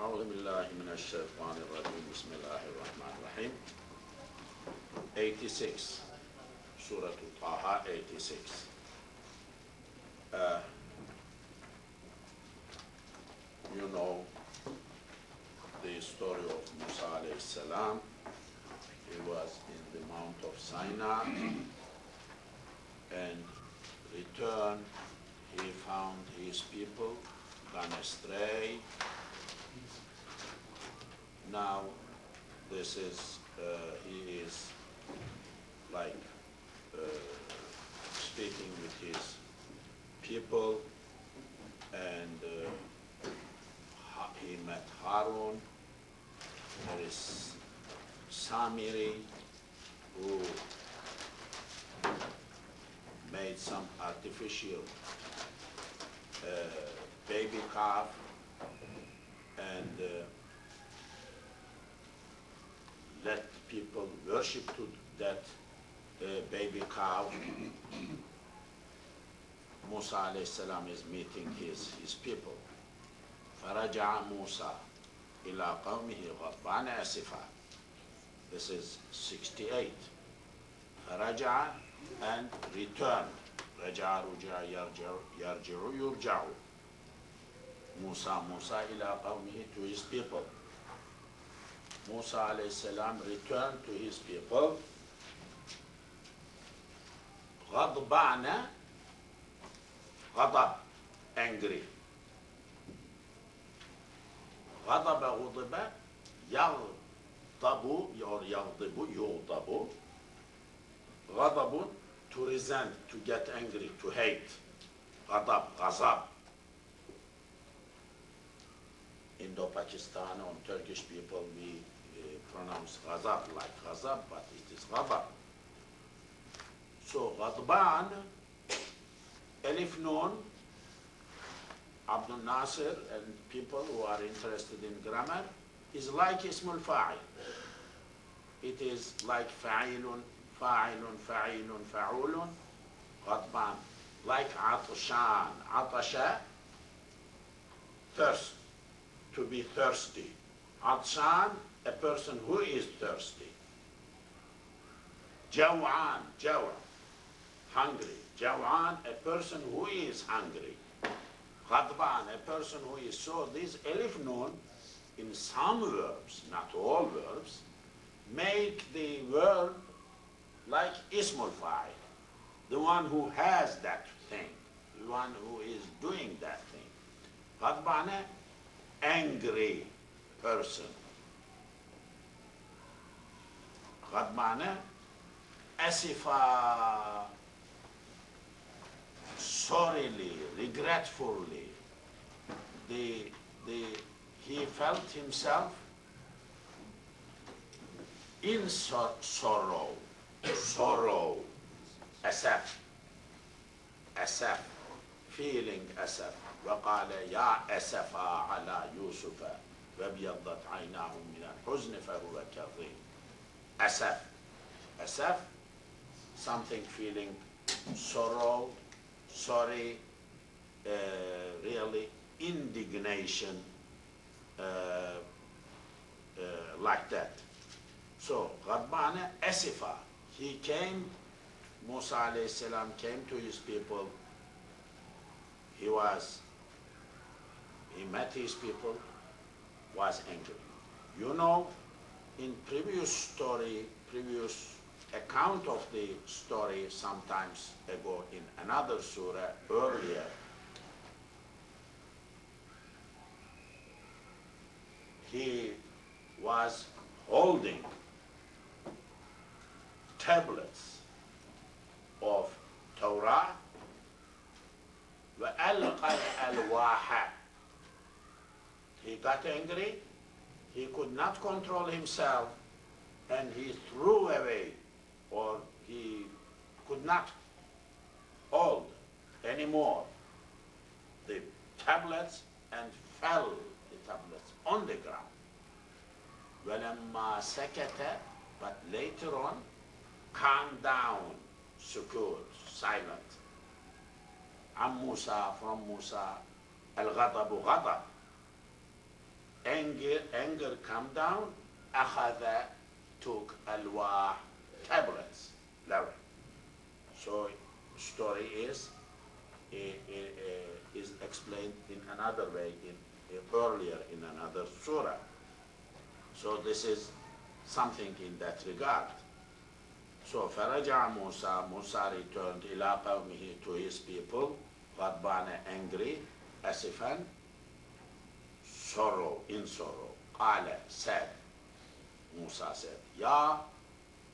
أعوذ بالله من الشيطان الرجيم بسم الله الرحمن الرحيم 86 Surah Taha 86 you know the story of Musa alayhi salam. He was in the Mount of Sinai and returned. He found his people gone astray. Now this is, he is like speaking with his people, and he met Harun. There is Samiri, who made some artificial baby calf, and let people worship to that baby cow. Musa alayhi salam is meeting his people. فرجع موسى إلى قومه غضبان آسفا. This is 68. فرجع and returned. رجع رجع يرجع يرجع يرجع. Musa إلى قومه, to his people. Musa alayhi salam returned to his people. غضبان, غضب, angry. غضب غضب يغضب or يغضب يغضب. غضب, to resent, to get angry, to hate. غضب, غضب. Indo-Pakistan or Turkish people, we pronounce غضب like غضب, but it is غضب. So غضبان, Elif Nun, Abdul Nasir and people who are interested in grammar, is like Ismul Fa'il. It is like Fa'ilun, Fa'ilun, Fa'ilun, Fa'ulun, غضبان. Like عطشان, عطشة, thirst, to be thirsty. عطشان, a person who is thirsty. جوعان, جوع, hungry. جوعان, a person who is hungry. غضبان, a person who is. So these Elif Nun, in some verbs, not all verbs, make the verb like Ismul Fa'il, the one who has that thing, the one who is doing that thing. غضبان, angry person. غضبان, asifa, sorrily, regretfully. He felt himself in sorrow, asaf, feeling asaf. وقال يا أسفا على يوسف وابيضت عيناه من الحزن فهو كظيم. Asaf, something feeling sorrow, sorry, really indignation, like that. So غضبان أسفا, he came, Musa alayhi salam came to his people. He met his people, was angry. You know, in previous account of the story sometimes ago in another surah earlier, he was holding tablets of Torah. وَأَلْقَى الْأَلْوَاحَ. He got angry, he could not control himself, and he threw away, or he could not hold anymore the tablets, and fell the tablets on the ground. وَلَمَّا سَكَتَ, but later on, calmed down, sukut, silent. عن موسى, from Musa, الغضب غضب. anger come down, أخذ took ألواح tablets. لوح. So story is explained in another way earlier in another surah. So this is something in that regard. So فرجع موسى, Musa returned إلى قومه, to his people, غضبان, angry, أسفا, sorrow, in sorrow. قال, said, Musa said, Ya,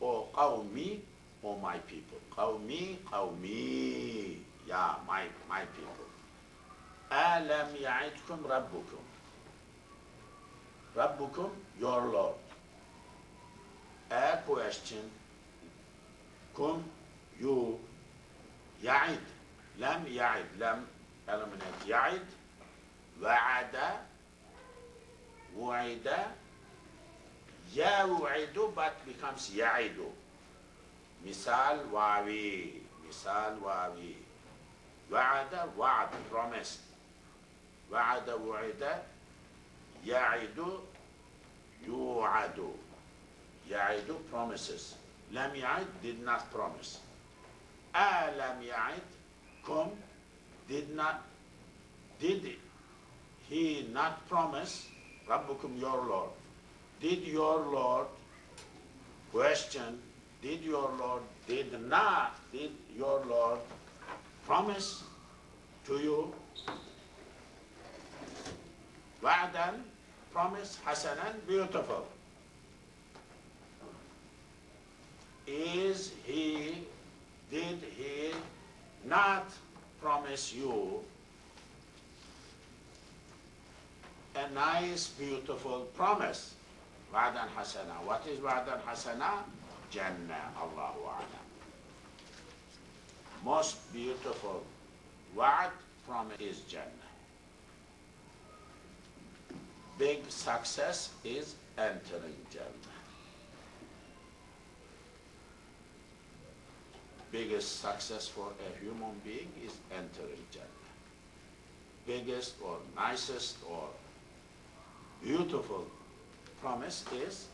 O qawmi, O my people. Qawmi, qawmi, ya, my people. ألم يعدكم ربكم. Rabbukum, your Lord. A question. Kum, you. Ya'id. Lam ya'id. Lam, eliminate ya'id. Wa'ada. Wu'ida. Ya'u'idu, but becomes ya'idu. Misal wawi. Misal wawi. Wa'ada, wa'ad, promised. Wa'ada, wu'ida. Ya'idu, yu'adu. Ya'idu, promises. Lam ya'id, did not promise. Lam ya'id, kum, did he not promise, Rabbukum, your Lord. Did your Lord, question, did your Lord promise to you? Wa'dan, promise, hasanan, beautiful. Did he not promise you a nice, beautiful promise? Wa'dan hasana. What is wa'dan hasana? Jannah, Allahu a'lam. Most beautiful wa'd promise is Jannah. Big success is entering Jannah. Biggest success for a human being is entering Jannah. Biggest or nicest or beautiful promise is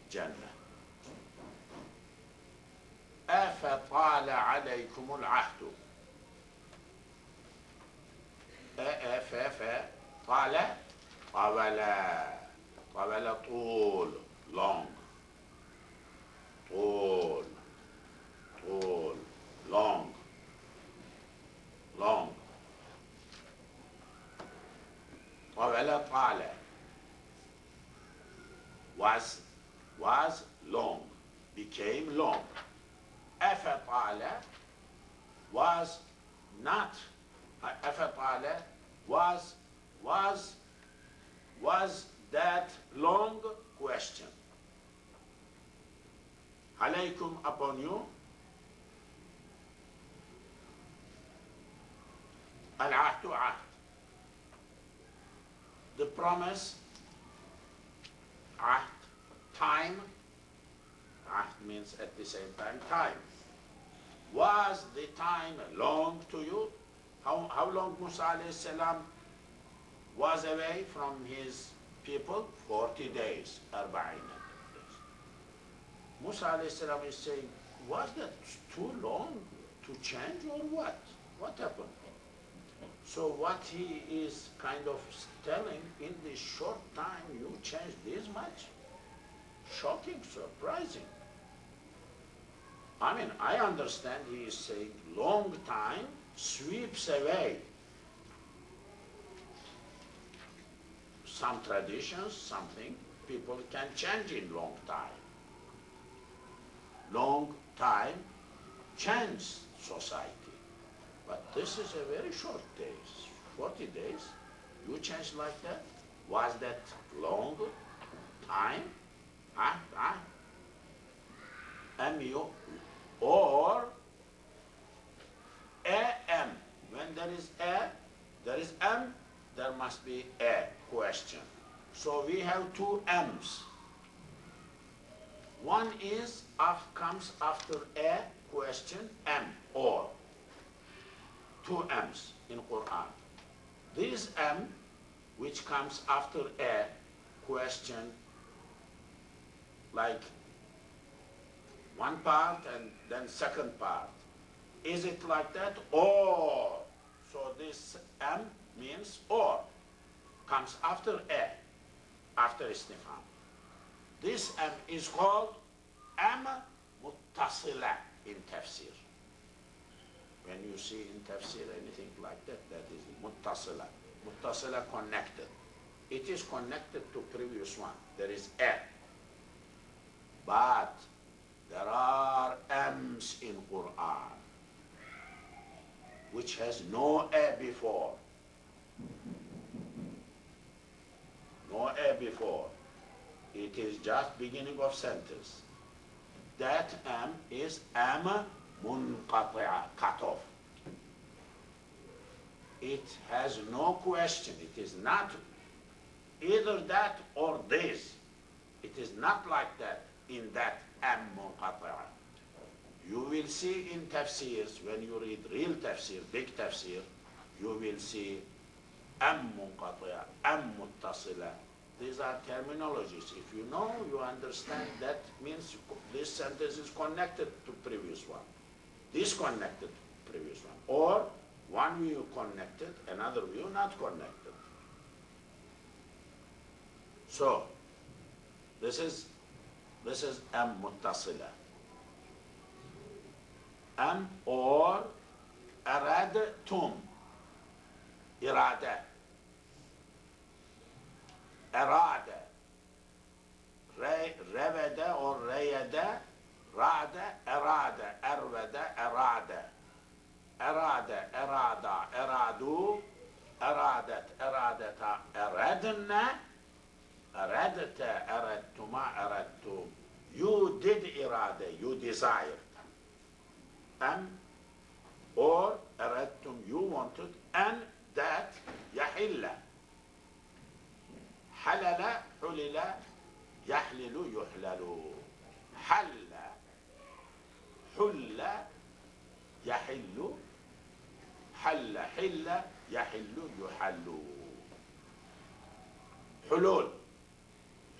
Jannah. أفطال عليكم العهد. طال طول طول long طول long طال was long, became long. أفطال was not. أفطال was that long question. عليكم, upon you. العهد عهد. The promise, عهد, time. عهد means at the same time. Was the time long to you? How long Musa alayhi salam was away from his people? 40 days. 40 days. Musa alayhi salam is saying, was that too long to change or what? What happened? So what he is kind of telling, in this short time you changed this much? Shocking, surprising. I mean, I understand he is saying long time sweeps away some traditions, something people can change in long time. Long time changes society. But this is a very short days, 40 days. You change like that? Was that long time? M-U, or A-M. When there is A, there is M, there must be a question. So we have two M's. One is comes after a question, M, or. Two M's in Quran. This M which comes after a question, like one part and then second part. Is it like that? Or, so this am means or, comes after a, after istifham. This am is called am muttasila in tafsir. When you see in tafsir anything like that, that is muttasila. Muttasila connected. It is connected to previous one. There is a. But there are ams in Quran which has no a before. No a before. It is just beginning of sentence. That am is am munqati'a, cut off. It has no question. It is not either that or this. It is not like that in that am munqati'a. You will see in tafsirs, when you read real tafsir, big tafsir, you will see am munqati'a, am muttasila. These are terminologies. If you know, you understand, that means this sentence is connected to previous one. This connected to previous one. Or one view connected, another view not connected. So, this is am muttasila. Am or aradtum, irada. Arada, revada or reyada, rada, arada, arvada, arada, arada, arada, aradu, aradat, aradata, aradna, aradata, aradtuma, aradtum. You did irada, you desired. Or aradtum, you wanted, and that yahilla. حلل حلل يحلل يحلل حل حل يحل حل حل يحل يحل حلول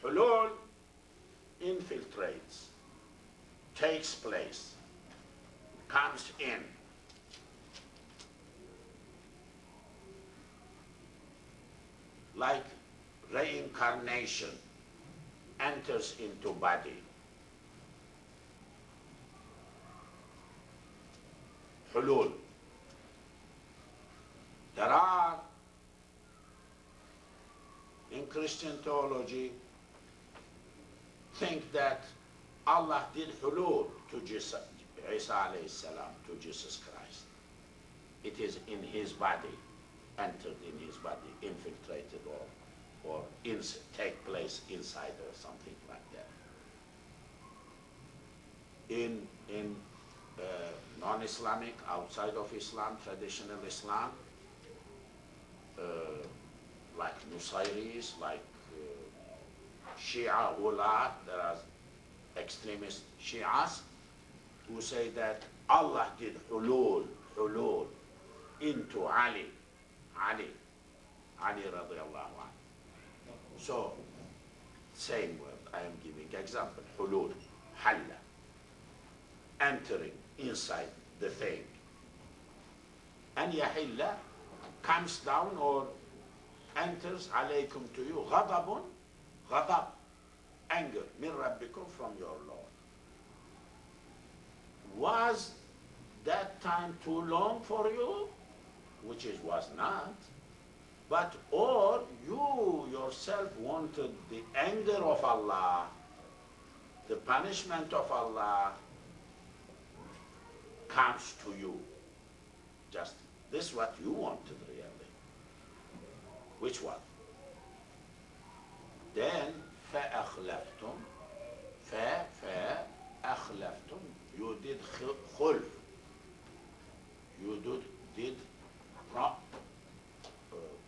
حلول infiltrates, takes place, comes in. Like reincarnation enters into body. Hulul. There are, in Christian theology, think that Allah did hulul to Jesus, Isa alayhi salam, to Jesus Christ. It is in his body, entered in his body, infiltrated or take place inside or something like that. In non-Islamic, outside of Islam, traditional Islam, like Nusayris, like Shia Ullah, there are extremist Shias who say that Allah did hulul into Ali radiallahu anhu. So, same word, I am giving example, hulul, halla, entering inside the thing. And yahilla comes down or enters alaykum to you, ghadabun, ghadab, anger, min rabbikum, from your Lord. Was that time too long for you? Which it was not. But, or you yourself wanted the anger of Allah, the punishment of Allah comes to you. Just this is what you wanted really. Which one? Then, فَأَخْلَفْتُمْ فَأَخْلَفْتُمْ. You did khulf. You did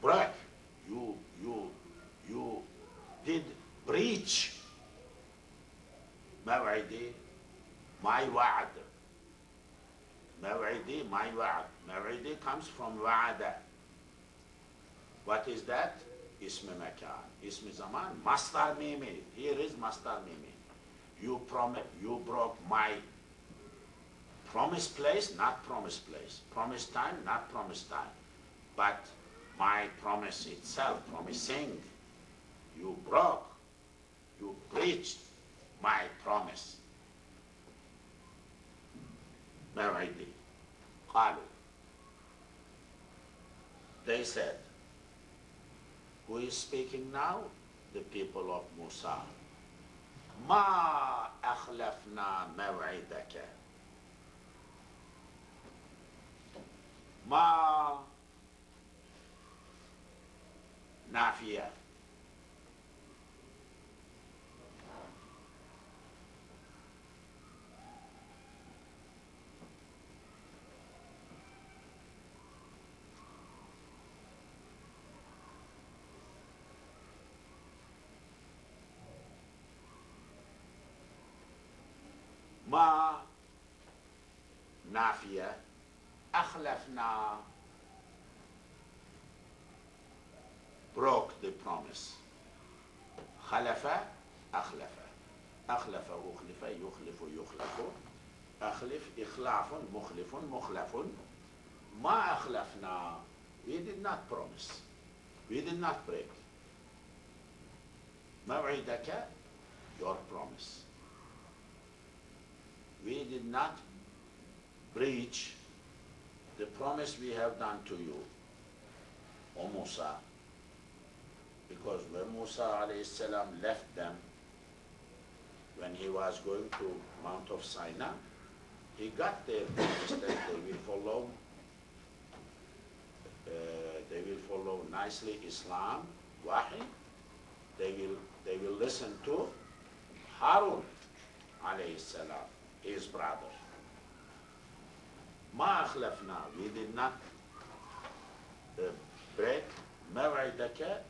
break. You did breach. Maw'idi, my wa'ad. Maw'idi, my wa'ad. Maw'idi comes from wa'ada. What is that? ism mekan, ism zaman, mastar mimi. Here is mastar mimi. You broke my promised place, not promised place. Promised time, not promised time. But my promise itself, promising, you broke, you breached my promise. موعدي. قالوا. They said, who is speaking now? The people of Musa. ما أخلفنا موعدك. ما نافية. ما نافية. أخلفنا broke the promise. خلف أخلف. أخلف أخلف يخلف يخلف. أخلف إخلاف مخلف مخلف. ما أخلفنا. We did not promise. We did not break. موعدك, your promise. We did not breach the promise we have done to you, O Musa. Because when Musa alayhi salam left them, when he was going to Mount of Sinai, he got their promise that they will follow nicely Islam, Wahi. They will listen to Harun alayhi salam, his brother. ما أخلفنا, we did not break موعدك,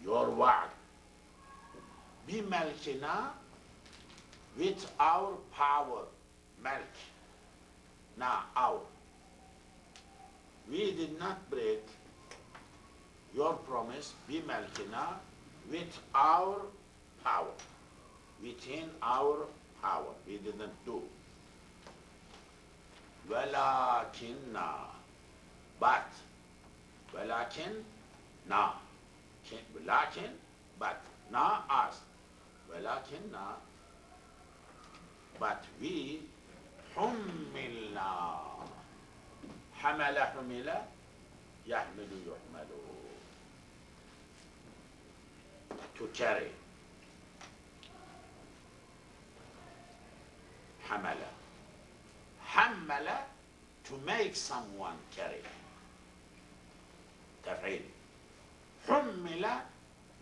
your word. بملكنا, with our power, ملك, now our. We did not break your promise, بملكنا, with our power, within our power. We didn't do. ولكننا, but, ولكن, na, لكن, but, na, us, ولكننا, but we, حملنا, حمل حمل, يحمل يحمل, to carry, حمل. حمل, to make someone carry. تفعيل. حمل,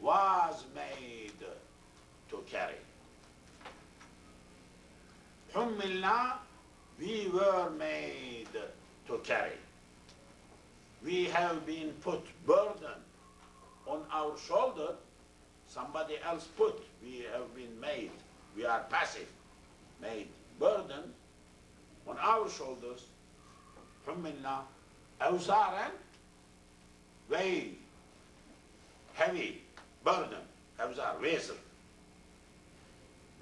was made to carry. حملنا, we were made to carry. We have been put burden on our shoulder. Somebody else put. We have been made. We are passive. Made burden on our shoulders. حملنا أوزارا, weight, heavy, burden. أوزار, وزر.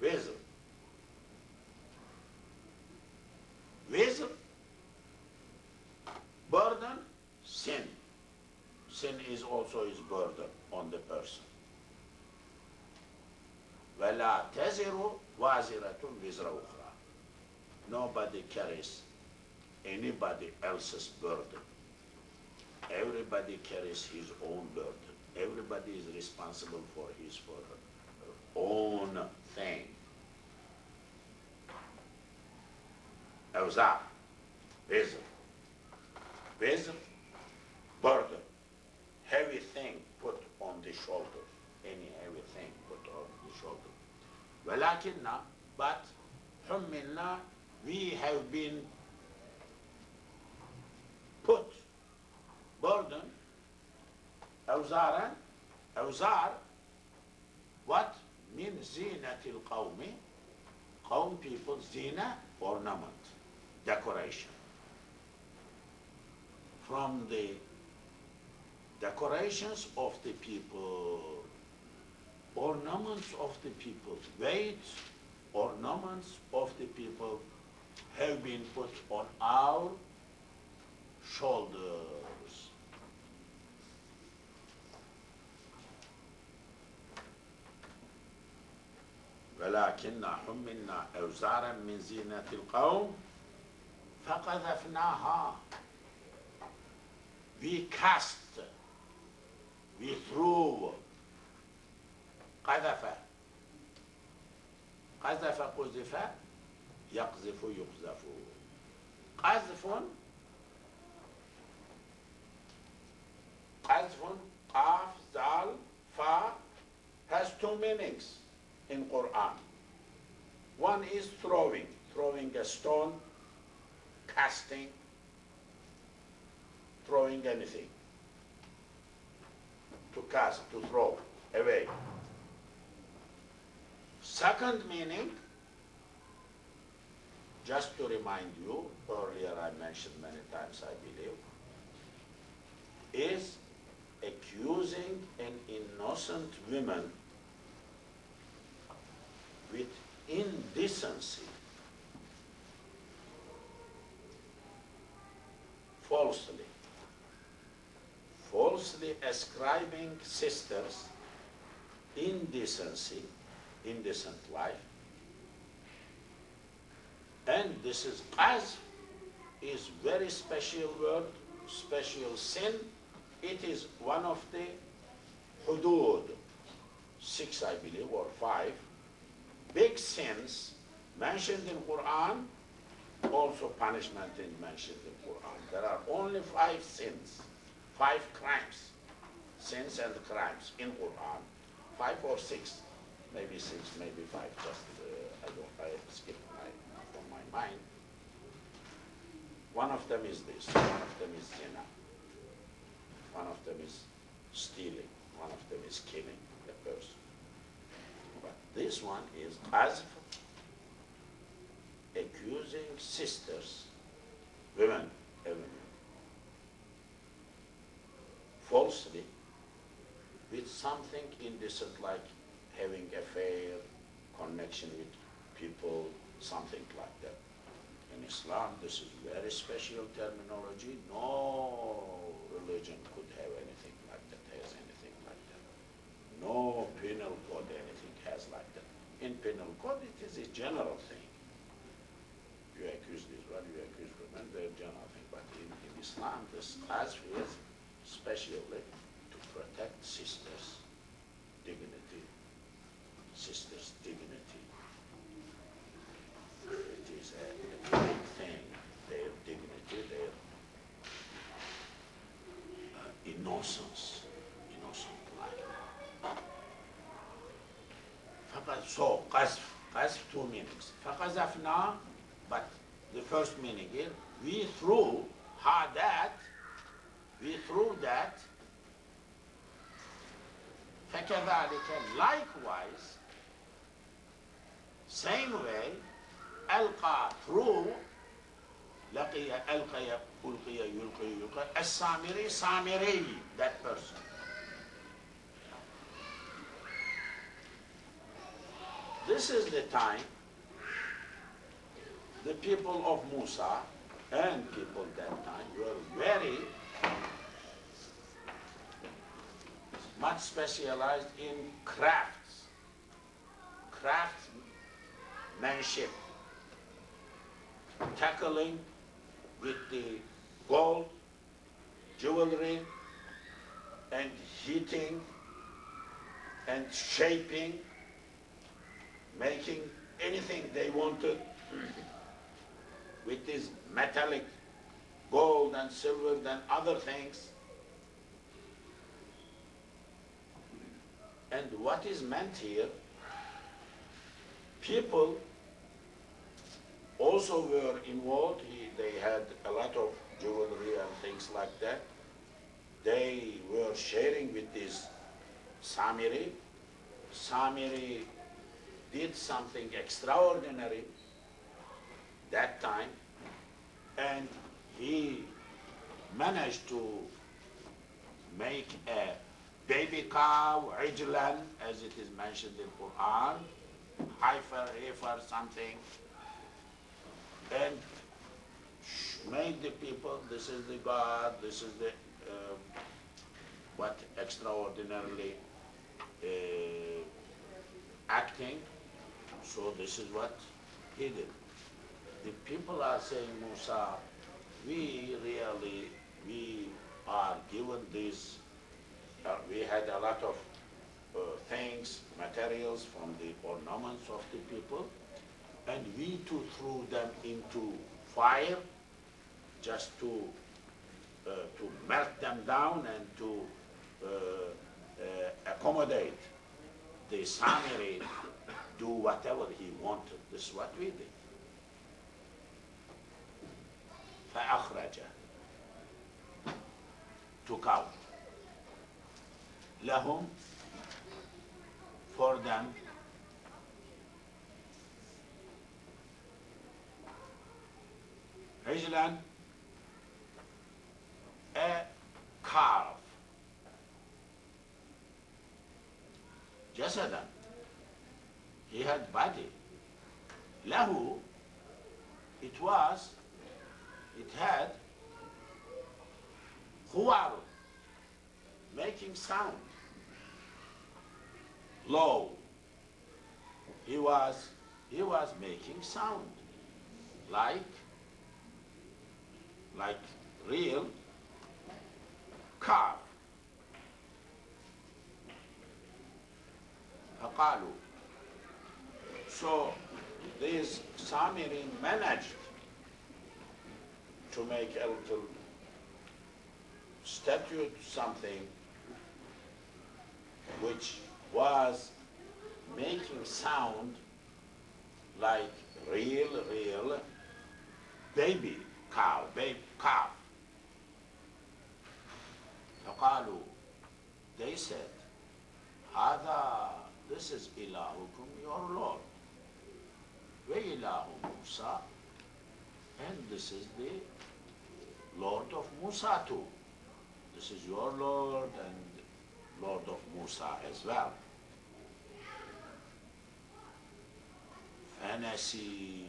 وزر. وزر, burden, sin. Sin is also his burden on the person. ولا تزر وازرة وزر أخرى. Nobody carries anybody else's burden. Everybody carries his own burden. Everybody is responsible for his own thing. أوزار, وزر. وزر, burden. Heavy thing put on the shoulder. Any heavy thing put on the shoulder. ولكننا, but, حملنا, we have been put burden. أوزارا, أوزار, what? من زينة القوم. قوم, people, زينة, ornament, decoration. From the decorations of the people, ornaments of the people, weights, ornaments of the people have been put on our shoulders. ولكن حملنا أوزارا من زينة القوم فقذفناها. We cast, we threw. قذف قذف قذف يقذف يقذف. قذف قذف قاف زال فا has two meanings in Quran. One is throwing a stone, casting, throwing anything. To cast, to throw away. Second meaning, just to remind you, earlier I mentioned many times I believe, is accusing an innocent woman with indecency, falsely ascribing sisters indecency, indecent life. And this is qazf, is very special word, special sin. It is one of the hudud, 6 I believe, or 5, big sins mentioned in Quran, also punishment is mentioned in Quran. There are only 5 sins, 5 crimes, sins and crimes in Quran, 5 or 6, maybe 6, maybe 5, just I skipped from my mind. One of them is this, one of them is zina, one of them is stealing, one of them is killing the person. But this one is qazf, accusing sisters, women, falsely with something indecent like having affair, connection with people, something like that. In Islam, this is very special terminology. No religion could have anything like that, has anything like that. No penal code, anything has like that. In penal code, it is a general thing. You accuse this one, you accuse women, they're general thing. But in Islam, this qazf is specially to protect sisters' dignity. Sisters' dignity. It is a great thing, their dignity, their innocence, innocent life. So, qazf, 2 meanings. فَقَذَفْنَا, but the first meaning here, we threw that, فَكَذَلِكَ, likewise, same way, ألقى, threw, لقي, ألقي, ألقي, يلقي, السامري, Samiri, that person. This is the time the people of Musa and people that time were very much specialized in craftsmanship, tackling with the gold, jewelry, and heating and shaping, making anything they wanted with this metallic gold and silver and other things. And what is meant here, people also were involved. They had a lot of jewelry and things like that. They were sharing with this Samiri. Samiri did something extraordinary that time, and he managed to make a baby cow, ijlan, as it is mentioned in Quran, heifer, something, and made the people, this is the God, this is the, what extraordinarily acting, so this is what he did. The people are saying, Musa, we are given this, we had a lot of things, materials from the ornaments of the people, and we too threw them into fire just to melt them down and to accommodate the Samiri, do whatever he wanted. This is what we did. فأخرج, took out, لهم, for them, عجلا, a calf, جسدا, he had body, له, it had خوار, making sound, low, he was making sound, like real calf. فقالوا, so these Samiri managed to make a little statue, something which was making sound like real baby cow, calf. فقالوا, they said, هذا, this is ilahukum, your Lord. وإله موسى, and this is the Lord of Musa too. This is your Lord and Lord of Musa as well. Fantasy.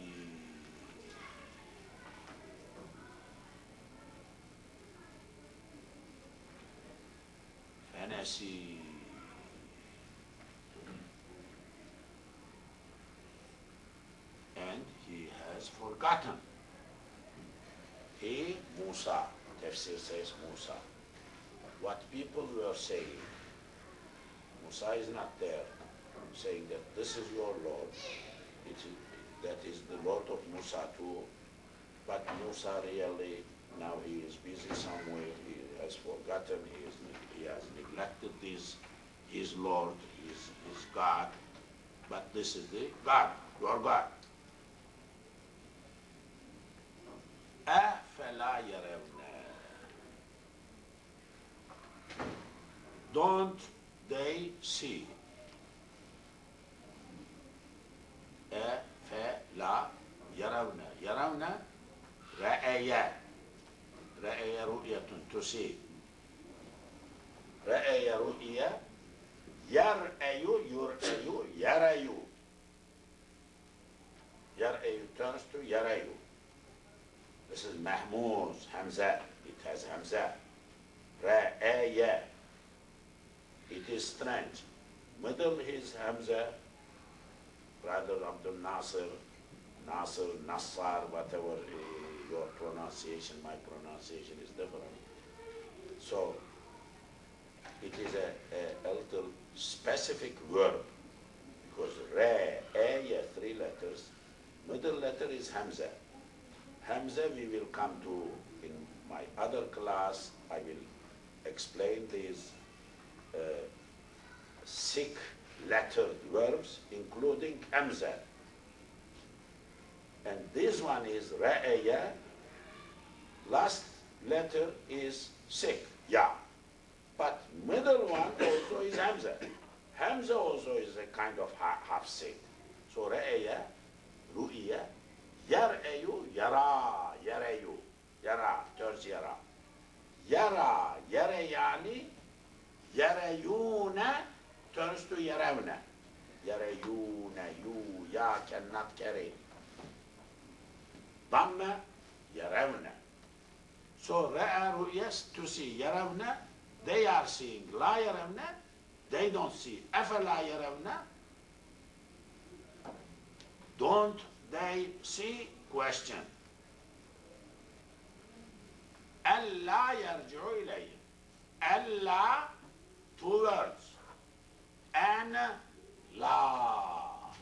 And he has forgotten. He, Musa, Tafsir says Musa. What people were saying, Musa is not there, saying that this is your Lord. That is the Lord of Musa too. But Musa really, now he is busy somewhere, he has forgotten, he has neglected his Lord, his God. But this is the God, your God. أَفَلَا يَرَوْنَ, don't they see? أَفَلَا يَرَوْنَ, يَرَوْنَ رَأَيَ رؤية, to see. رأي رؤية, يرأي يرأي, يرأي turns to يرأي. This is Mahmuz, Hamza, it has Hamza. Ra'aya, it is strange. Middle is Hamza, brother Abdul Nasir, Nassar, whatever your pronunciation, my pronunciation is different. So, it is a little specific verb, because Ra'aya, 3 letters, middle letter is Hamza. Hamza we will come to in my other class. I will explain these 6 lettered verbs, including Hamza. And this one is Ra'aya, last letter is Sik, Ya. But middle one also is Hamza. Hamza also is a kind of half Sik. So Ra'aya, Ru'ya, Yar'ayu, Yara, Yarayu, Yara, turns Yara. Yara, Yarayani, Yarayuna turns to yarawna. Yarayuna, you, ya cannot carry. Dhamma, yarawna. So ra'a ru'yas, to see. Yarawna, they are seeing. La yarawna, they don't see. Afala yarawna, don't they see? Question. Allah yarji'u ilayhim. Allah, two words. An, la.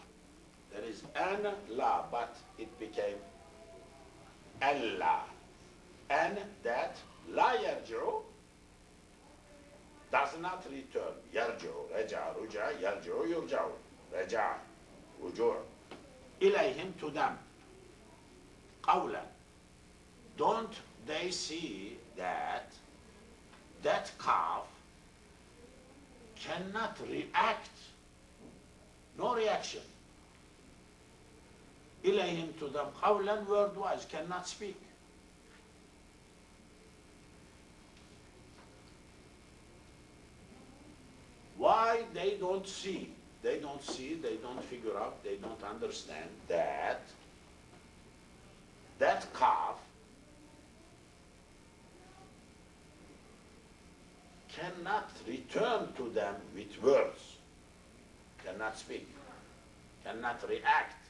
There is an, la, but it became Allah. And that la yarji'u does not return. Yarji'u, raja'a, ruja'a, yarji'u, yurja'u. Raja'a, ruju'. Ilayhim, to them. Qawlan. Don't they see that that calf cannot react? No reaction. Ilayhim, to them. Qawlan, word-wise, cannot speak. Why they don't see? They don't see, they don't figure out, they don't understand that that calf cannot return to them with words, cannot speak, cannot react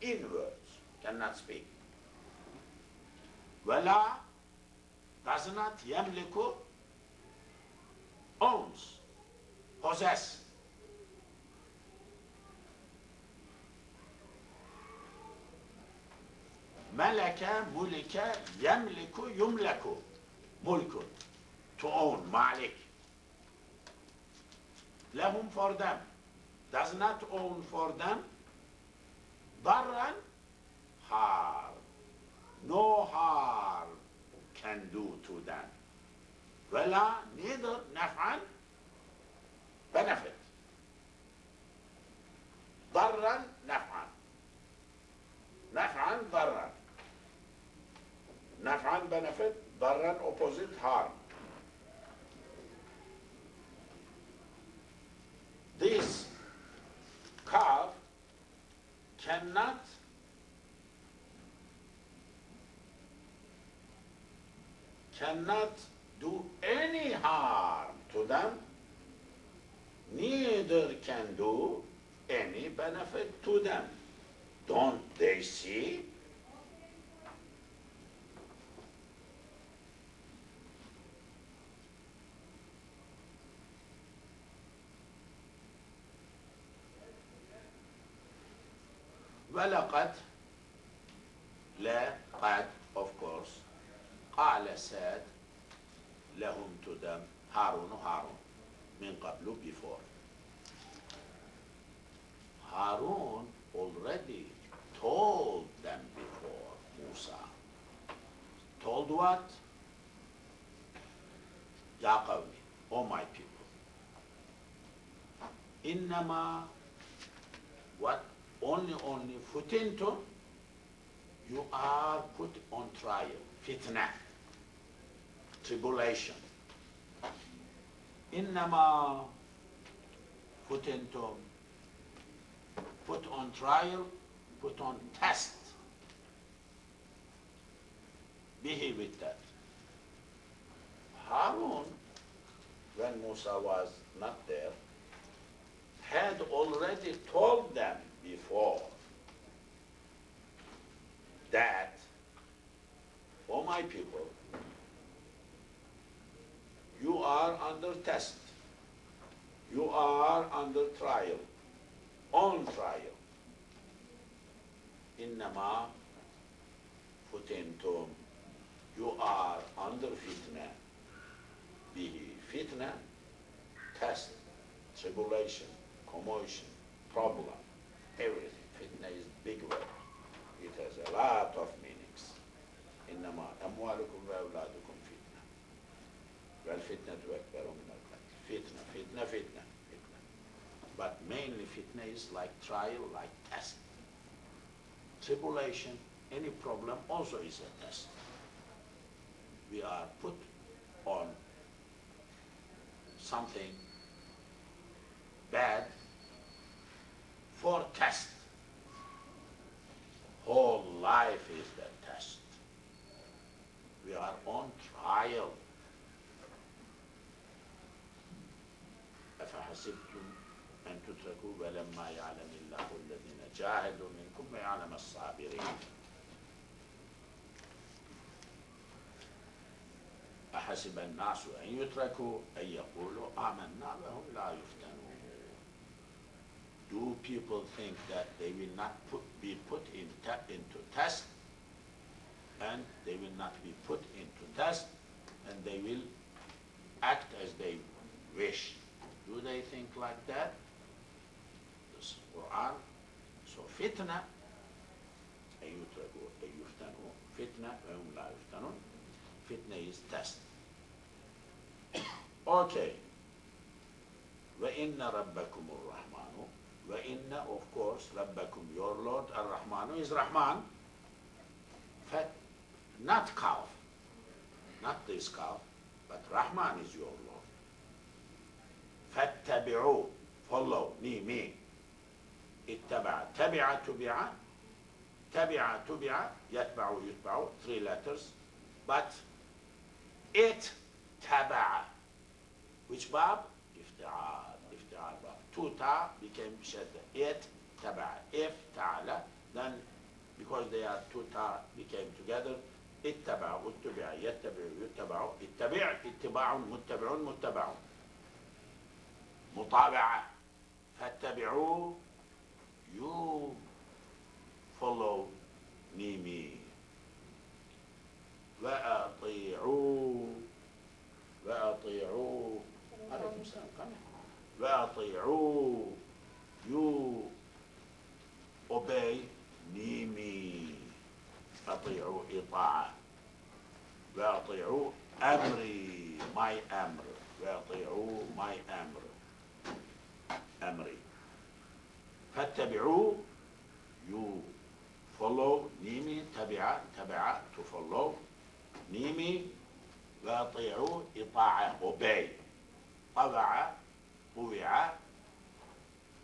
in words, cannot speak. Wala does not yamliku, owns, possess. Malaka, mulika, yamliku, yumlaku. Mulkun, to own, malik. Lahum, for them. Does not own for them. Darran, harm. No harm can do to them. Wala, neither naf'an, benefit. Darran, naf'an. Naf'an, darran. Naf'an, benefit. Darran, opposite, harm. This calf cannot do any harm to them, neither can do any benefit to them. Don't they see? وَلَقَدْ, لَقَدْ, of course, قَالَ, said, لَهُمْ, to them, Harun, min qablu, before. Harun already told them before, Musa. Told what? Ya qawmi, O my people. Innama, what? Only, futintum, you are put on trial, fitna, tribulation. Innama futintum, put on trial, put on test. Bihi, with that. Harun, when Musa was not there, had already told them before that, for my people, you are under test, you are under trial, on trial. Innama futintum, you are under fitna. Bihi, fitna, test, tribulation, commotion, problem, everything. Fitna is big word. It has a lot of meanings. Innama amwalukum wa awladukum fitna. Wal fitnatu akbaru min al-qatl. Fitna. But mainly fitna is like trial, like test. Tribulation, any problem also is a test. We are put on something bad for test. Whole life is the test. We are on trial. أفحسبتم أن تتركوا ولما يعلم الله الذين جاهدوا منكم ويعلم الصابرين. أحسب الناس أن يتركوا أن يقولوا آمنا وهم لا يفتنون. Do people think that they will not be put into test, and they will not be put into test, and they will act as they wish? Do they think like that? This Quran. So fitna, أن يتركوا أن يفتنوا. Fitna وهم لا يفتنون. Fitna is test. Okay. وَإِنَّ رَبَّكُمُ الرَّحْمَنُ. وَإِنَّ, of course, رَبَّكُمْ, your Lord, الرحمن is Rahman. Not calf, not this calf, but Rahman is your Lord. فَاتَّبِعُوا, follow, me. اتبع, تبع, تبع, تبع, تبع, يتبع, يتبع, 3 letters. But it تبع, which bab? Ifta'al, ifta'al bab. 2 ta became shadda. It تبع, if ta'ala, then because they are 2 ta became together, اتبع, اتبع, يتبع, يتبع, اتبع, اتباع, متبع, متبع. مطابعة. فاتبعوا, you follow me. وأطيعوا, وأطيعوا, عليكم السلام, وأطيعوا, you obey me. أطيعوا إطاعة. وأطيعوا أمري, my أمر. وأطيعوا my أمر. أمري. فاتبعوا, you follow, نيمي, تبع, تبع, to follow, نيمي. وأطيعوا إطاعة, obey. طبع, طوع,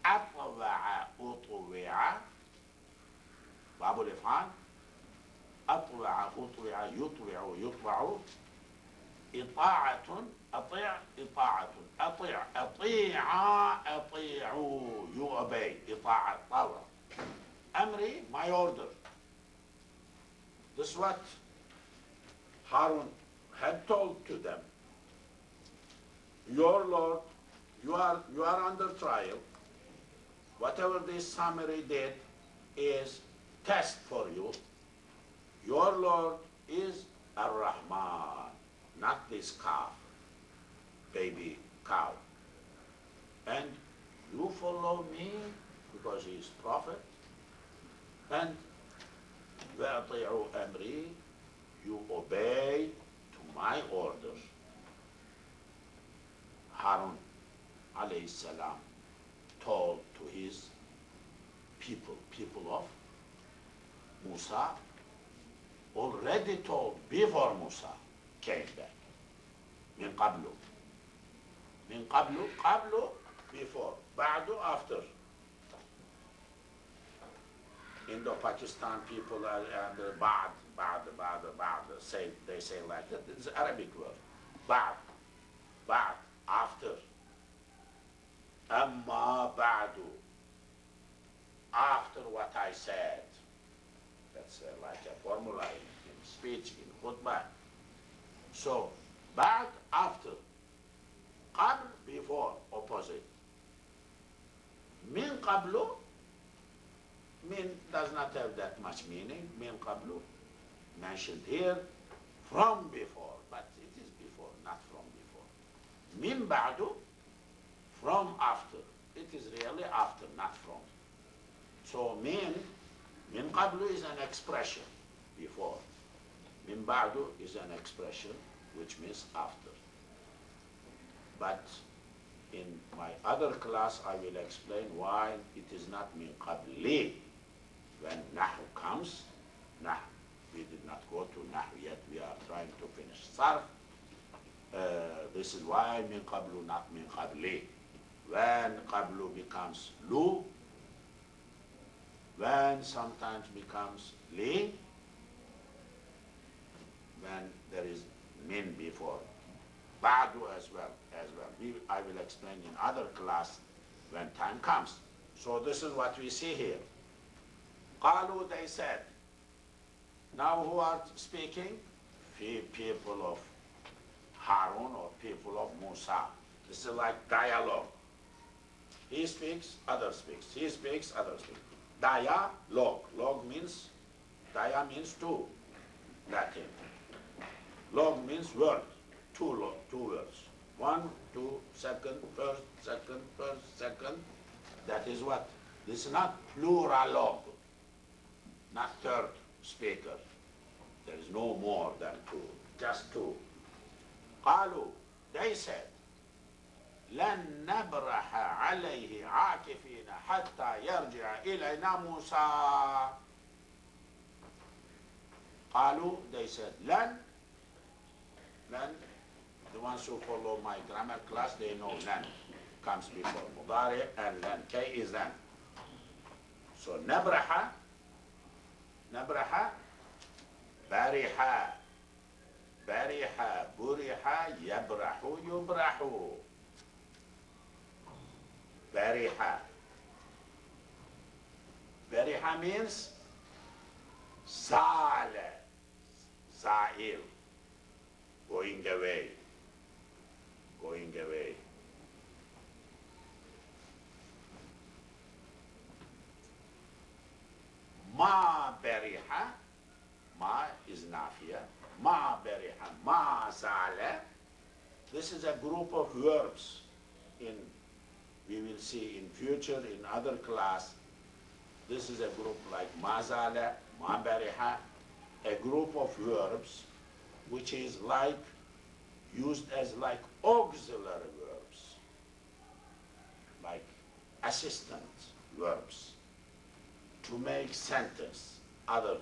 أطوع, أطوع, باب الإفعال. أطوع, أطوع, يطوع, يطوع. إطاعة, أطيع, إطاعة, أطيع, أطيع, أطيعوا, you obey. إطاعة, طوع. أمري, my order. This is what Harun had told to them. Your Lord, you are under trial. Whatever this summary did is test for you. Your Lord is Ar-Rahman, not this calf, baby cow. And you follow me because he is prophet. And وَأَطِيعُوا أَمْرِي, you obey to my orders. Harun alayhi salam told to his people of Musa, already told before Musa came back. من قبله. من قبله, قبله, before. بعده, after. Indo-Pakistan people and بعد, they say like that. It's an Arabic word. بعد, after. أما بعد, after what I said. That's like a formula in speech, in khutbah. So, بعد, after. قبل, before, opposite. من قبله, min does not have that much meaning. Min qablu, mentioned here, from before, but it is before, not from before. Min ba'du, from after. It is really after, not from. So min qablu is an expression, before. Min ba'du is an expression which means after. But in my other class I will explain why it is not min qabli. When Nahu comes, Nahu, we did not go to Nahu yet, we are trying to finish Sarf. This is why min qablu, not min qabli. When qablu becomes lu, when sometimes becomes li, when there is min before. Ba'du as well. I will explain in other class when time comes. So this is what we see here. Qalu, they said. Now who are speaking? People of Harun or people of Musa. This is like dialogue. He speaks, other speaks. He speaks, other speaks. Dialogue. Daya means two. Latin. Log means word. Two words. One, two, second, first, second. That is what? This is not pluralogue. Not third speaker. There is no more than two. Just two. Qalu, they said, لن نبرح عليه عاكفين حتى يرجع إلينا موسى. قالوا, they said, لن, the ones who follow my grammar class, they know لن comes before mudari and لن, K is لن. So نبرح, برح, برح, يبرح, يبرح. Bariha. Bariha means Zale, Za'il, going away. Ma Bariha, Ma is Nafiya, Ma Bariha, Ma Zale. This is a group of verbs we will see in future in other class. This is a group like mazala, mabariha, a group of verbs which is like used as like auxiliary verbs, like assistant verbs to make sentence, other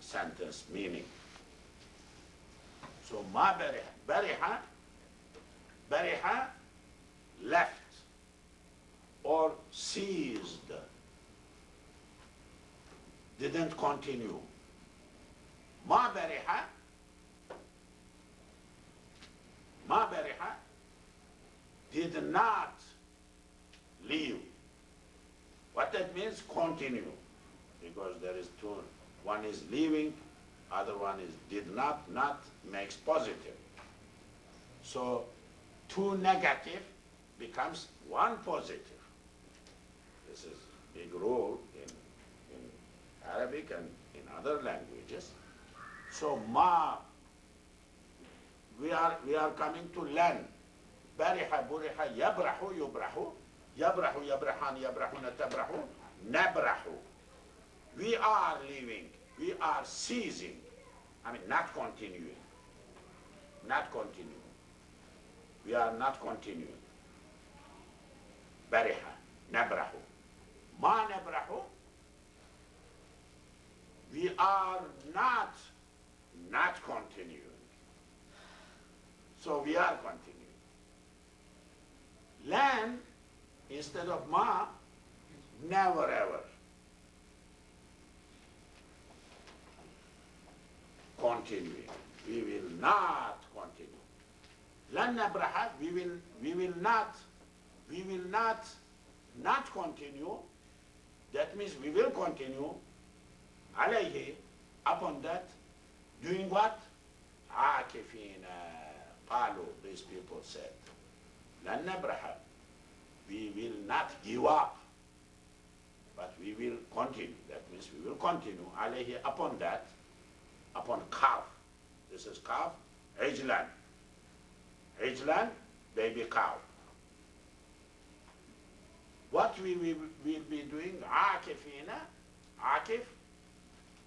sentence meaning. So mabariha, bariha, left or ceased, didn't continue. Ma bariha, did not leave. What that means? Continue. Because there is two, one is leaving, other one is did not makes positive. So two negative becomes one positive. This is big rule in Arabic and in other languages. So ma, we are coming to lan. Bariha, buriha, yabrahu, yubrahu, yabrahu, yabrahan, yabrahuna, tabrahu, nabrahu. We are leaving, we are ceasing. I mean, not continuing. We are not continuing. Bariha, nabrahu. Ma nabrahu, we are not continuing. So we are continuing. Lan, instead of ma, never ever. Continuing. We will not continue. Lan nabraha, we will not continue. That means we will continue. Alayhi, upon that, doing what? Akifina. Qalu, these people said. Lan nabraha, we will not give up, but we will continue. That means we will continue. Alayhi, upon that, upon calf. This is calf, Ijlan. Ijlan, baby cow. What we will be doing? Akifina, akif,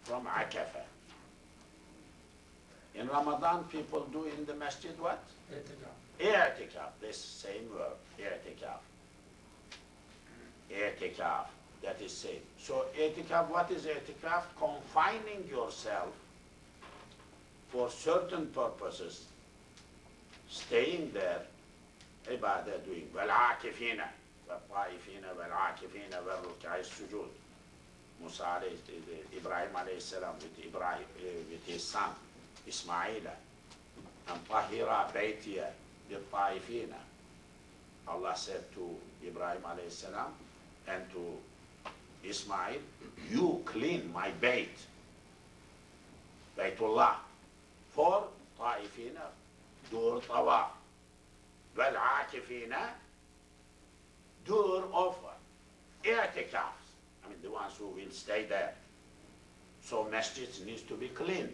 from akafa. In Ramadan, people do in the masjid what? I'tikaf. This same word, i'tikaf. I'tikaf, that is same. So i'tikaf, what is i'tikaf? Confining yourself for certain purposes, staying there, ibadah doing والعاكفين والطائفين والعاكفين والركع السجود. Musa Ibrahim alayhi salam with his son Ismail, and طهر بيتي للطائفين. Allah said to Ibrahim alayhi salam and to Ismail, you clean my Bayt, Baytullah, for طائفين دور طواف, والعاكفين دور of i'tikaf. I mean, the ones who will stay there. So masjid needs to be cleaned.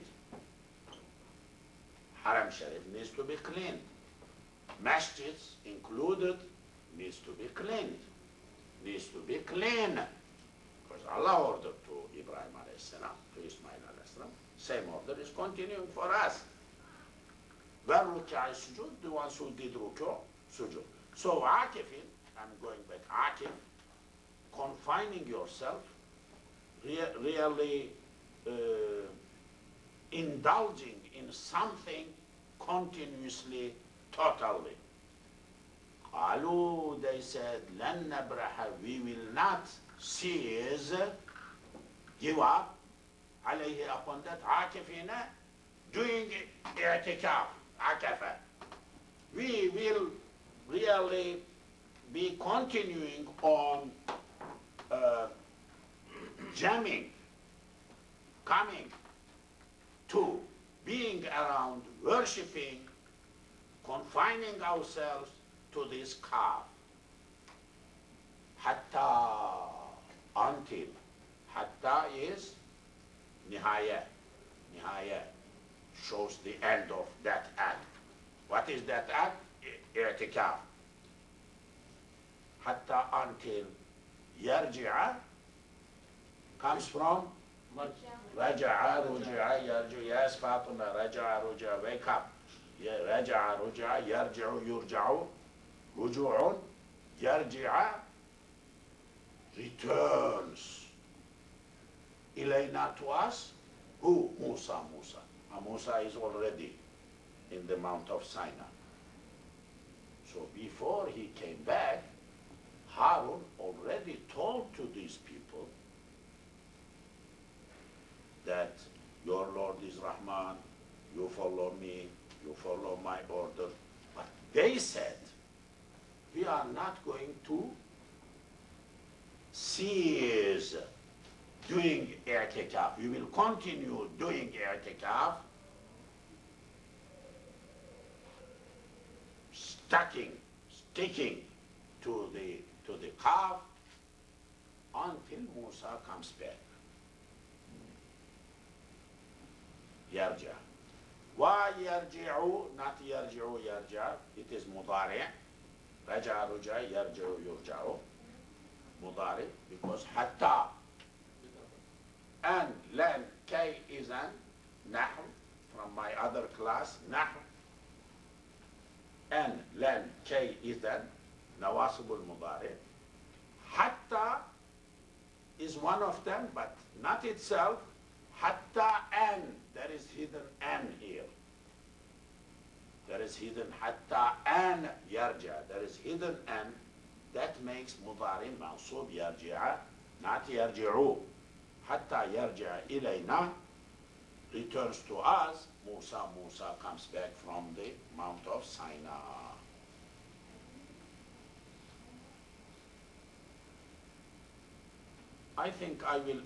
Haram Sharif needs to be cleaned. Masjids included needs to be cleaned. Needs to be clean. Because Allah ordered to Ibrahim alayhi salam, to Ismail alayhi salam. Same order is continuing for us. وَالرُّكَعِ sujud, the ones who did ruku, sujud. So Akifin, I'm going back, Akif, confining yourself, really indulging in something continuously, totally. قالوا, they said, لن نبرح, we will not cease, give up, عليه upon that, عاكفين, doing i'tikaf, akafa. We will really be continuing on jamming, coming to being around, worshipping, confining ourselves to this calf. Hatta, until. Hatta is nihaya. Nihaya shows the end of that act. What is that act? I'tikaf. Hatta, until. Yarji'a comes from Raja'a, Ruja'a, Yarji'a. Yes, Fatima, Raja'a, Ruja'a, wake up. Raja'a, Ruja'a, Yarji'u, Yurja'u, Ruju'un, Yarji'a, returns. Ilayna, to us. Who? Musa, Musa. Musa is already in the Mount of Sinai. So before he came back, Harun already told to these people that your Lord is Rahman, you follow me, you follow my order. But they said, we are not going to cease doing i'tikaf. We will continue doing i'tikaf, sticking to the calf until Musa comes back. Yarja. Why yarji'u, not yarji'u, yarja? It is mudari'. Raja, ruja, yarji'u, yurja'u. Mudari', because hatta and len, kay is an nahm, from my other class, nahm. And len, kay is an nawasib al-mudari'. Hatta is one of them, but not itself. Hatta an, there is hidden an here. There is hidden hatta an yarja. There is hidden an. That makes mudari mansub yarji'a, not yarji'u. Hatta yarji'a ilayna, returns to us. Musa comes back from the Mount of Sinai. I think I will,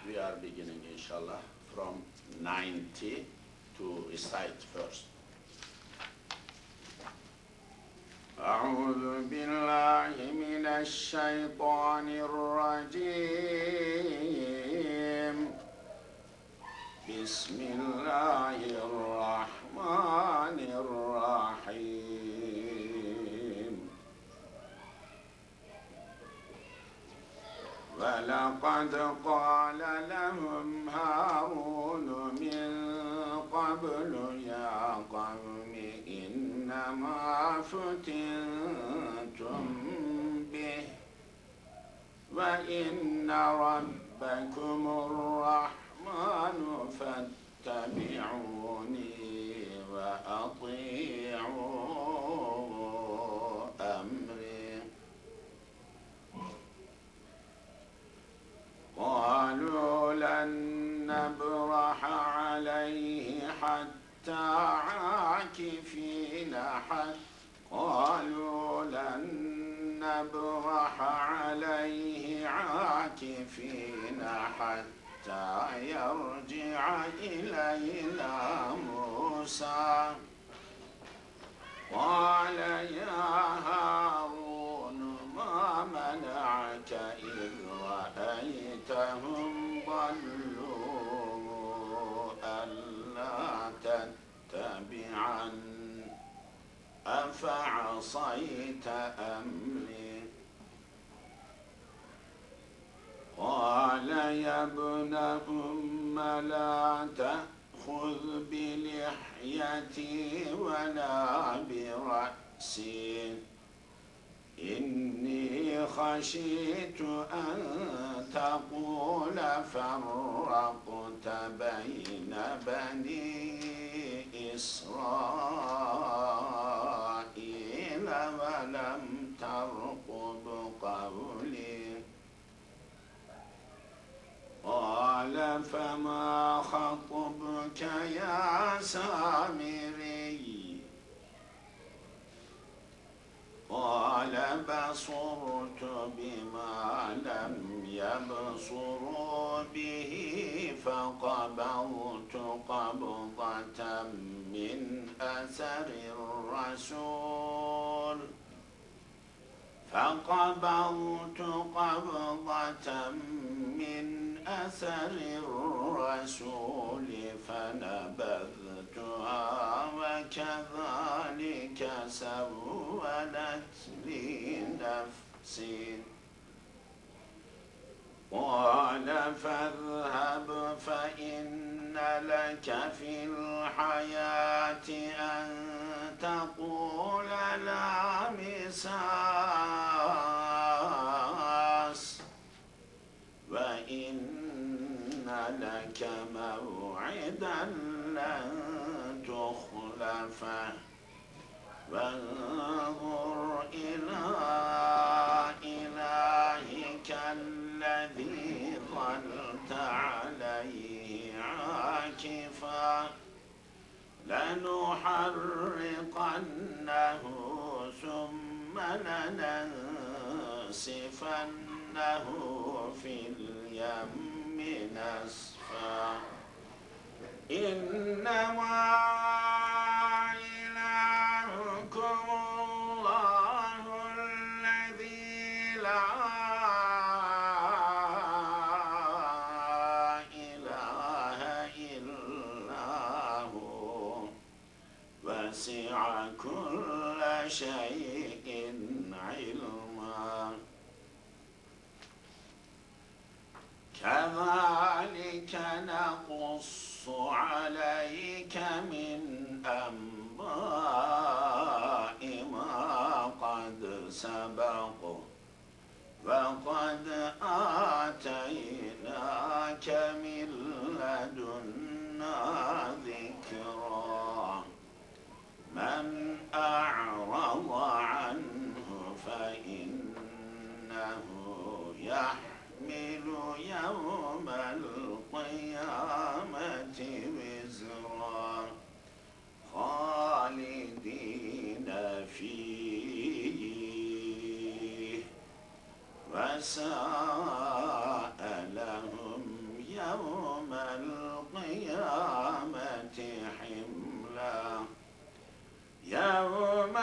we are beginning inshallah from 90 to recite first. أعوذ بالله من الشيطان الرجيم. بسم الله الرحمن الرحيم. ولقد قال لهم هارون من قبل يا قوم إنما فتنتم به وإن ربكم الرحمن فاتبعوني أطيعوا أمري قالوا لن نبرح عليه حتى عاكفين قالوا لن نبرح عليه عاكفين حتى يرجع إلينا موسى قال يا هارون ما منعك إذ رأيتهم ضلوا ألا تتبعن أفعصيت أمري قال يا ابن أم لا تأخذ بلحيتي ولا برأسي إني خشيت أن تقول فرقت بين بني إسرائيل ولم ترقب قولي قال فما خطبك يا سامري قال بصرت بما لم يبصروا به فقبضت قبضة من أثر الرسول فقبضت قبضة من أثر الرسول فنبذتها وكذلك سولت لي نفسي قال فاذهب فإن لك في الحياة أن تقول لا مساس وإن لك موعدا لن تخلفه وانظر إلى إلهك الذي ظلت عليه عاكفا لنحرقنه ثم لننسفنه في اليم نسفا إنما إلهكم الله الذي لا إله إلا هو وسع كل شيء علما كذلك نقص عليك من أنباء ما قد سبق وقد آتيناك من لدنا ذكرا من أعرض عنه فإنه يحمل يوم القيامة وزرا خالدين فيه وساء لهم يوم القيامة حملا يوم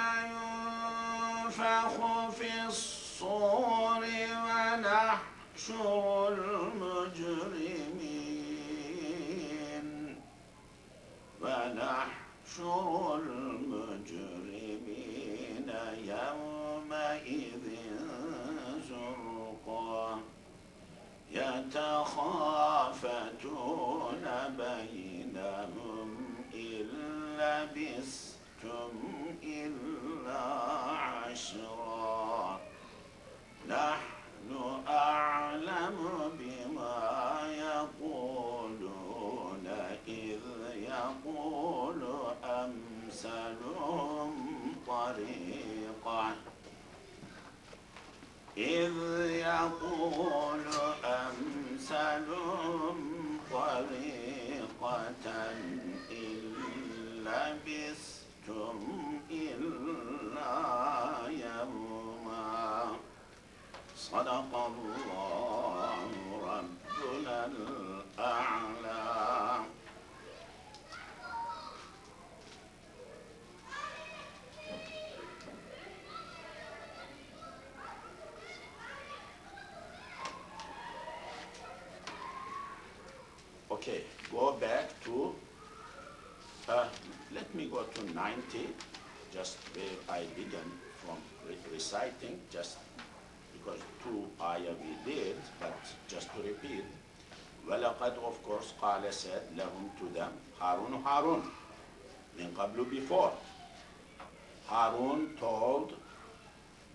ينفخ في الصور ونحشر المجرمين يومئذ زرقا يتخافتون بينهم إن لبثتم إلا عشرا نحن أعلم بما يقولون إذ يقول أمثالهم إذ يقول أمثلهم طريقة إن لبثتم إلا يوما صدق الله ربنا الأعلى. Okay, go back to, let me go to 90, just where I began from reciting, just because 2 ayah we did, but just to repeat. وَلَقَدْ, of course, قَالَ said, لَهُمْ to them, Harun, Harun, min qablu before. Harun told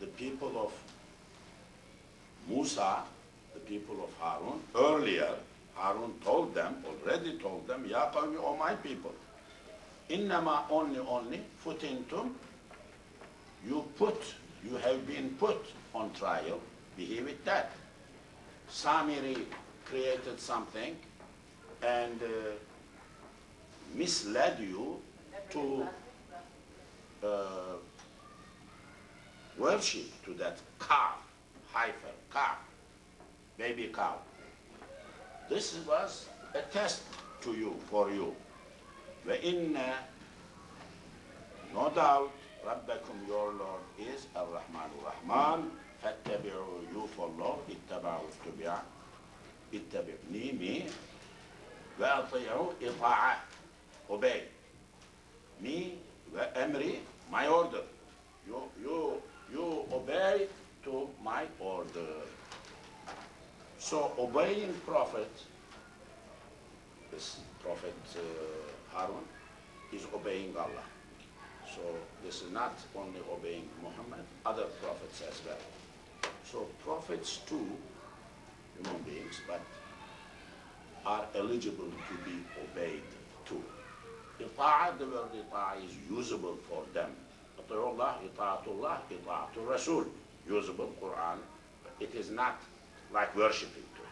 the people of Musa, the people of Harun, earlier, Harun told them, already told them, Ya qawmi, O my people, innama only, futintum, you have been put on trial, behave with that. Samiri created something and misled you to worship to that calf, heifer, calf, baby cow. This was a test to you, for you. وَإِنَّ, no doubt, رَبَّكُمْ, your Lord, is Ar-Rahman Ar-Rahman. فَاتَّبِعُوا, you follow, اتَّبَعُوا اتَّبِعَ, اتَّبِعْنِي, me. وَأَطِيعُوا إِطَاعَ, obey. Me, وَأَمْرِ, my order. You obey to my order. So obeying Prophet, this Prophet Harun, is obeying Allah. So this is not only obeying Muhammad, other prophets as well. So prophets too, human beings, but are eligible to be obeyed too. Ita'a, the word ita'a is usable for them. Ati'ullah, ita'atullah, ita'atul Rasul, usable Quran, but it is not like worshipping too,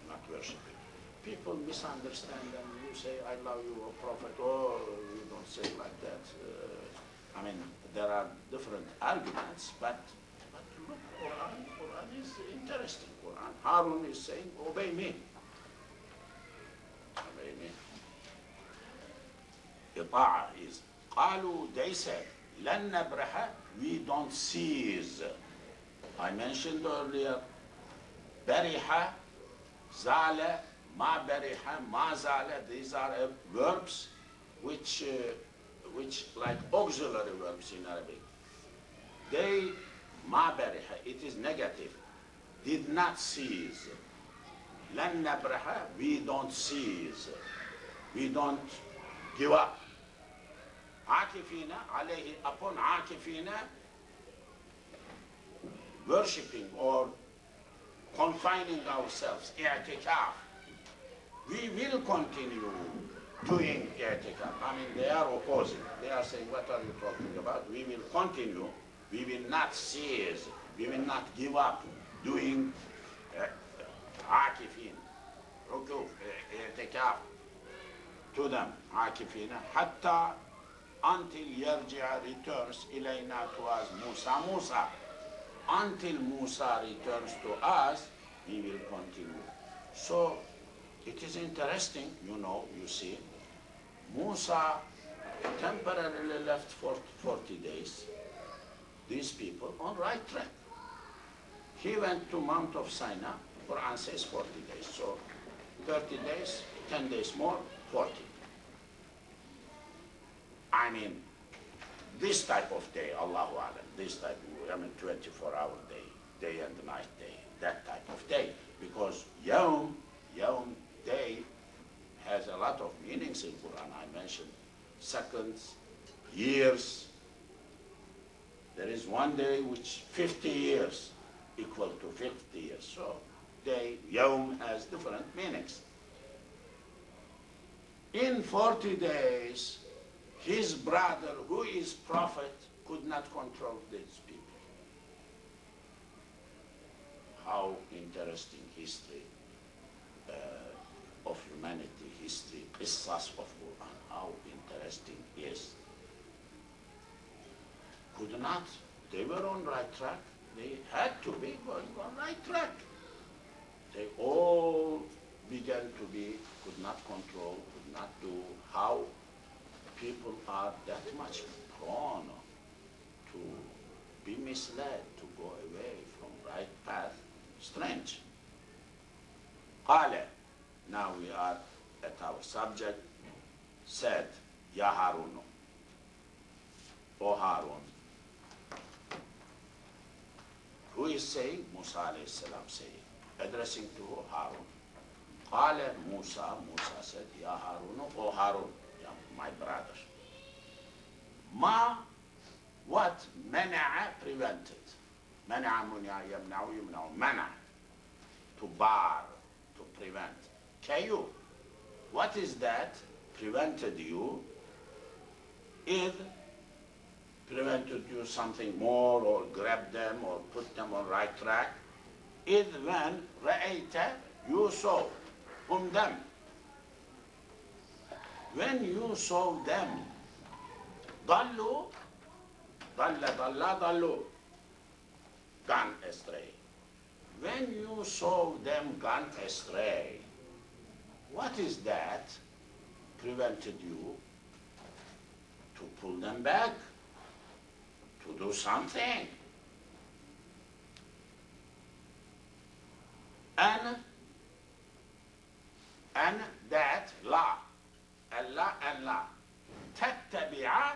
not worshipping. People misunderstand them. You say, I love you, O Prophet. Oh, you don't say it like that. I mean, there are different arguments, but look, Quran is interesting. Quran. Harun is saying, obey me. Obey me. Ita'a is, qalu, they said, lan nabraha, we don't cease. I mentioned earlier, bariha, zala, ma bariha, ma zala, these are verbs which like auxiliary verbs in Arabic. They, ma bariha, it is negative, did not cease. Lan nabraha, we don't cease. We don't give up. Akifina, alayhi, upon akifina, worshipping or confining ourselves, i'tikaf. We will continue doing i'tikaf. I mean, they are opposing. They are saying, what are you talking about? We will continue. We will not cease. We will not give up doing akifin, rukuf, i'tikaf to them, akifina, hatta, until yarji'a returns ilayna to us, Musa. Until Musa returns to us, we will continue. So it is interesting, you see, Musa temporarily left for 40 days, these people on right track. He went to Mount of Sinai, Quran says 40 days, so 30 days, 10 days more, 40. I mean, this type of day, Allahu Alam, this type, 24-hour day and night day, that type of day. Because Yawm, day, has a lot of meanings in Quran. I mentioned seconds, years. There is one day which 50 years equal to 50 years. So day, Yawm, has different meanings. In 40 days, his brother, who is prophet, could not control these people. how interesting history of humanity, history, qissas of Quran, how interesting is. Could not, they were on right track. They had to be going on right track. They all began to be, could not control, could not do. How people are that much prone to be misled, to go away from right path. Strange. قال, now we are at our subject, said, Ya Harun, O Harun. Who is saying? Musa alayhi salam saying, addressing to Harun. قال Musa, Musa said, Ya Harun, O Harun, my brother. Ma, what? Mana'a, prevented. Mana'a, munya, yamna'u, yumna'u. Mana, to bar, to prevent. Kayu, what is that? Prevented you. Id, prevented you something more, or grabbed them, or put them on right track. Id, when, ra'ayta, you saw, them. When you saw them, dallu, dallu, gone astray. When you saw them gone astray, what is that prevented you to pull them back, to do something? And that, la, Allah and la, tattabi'a,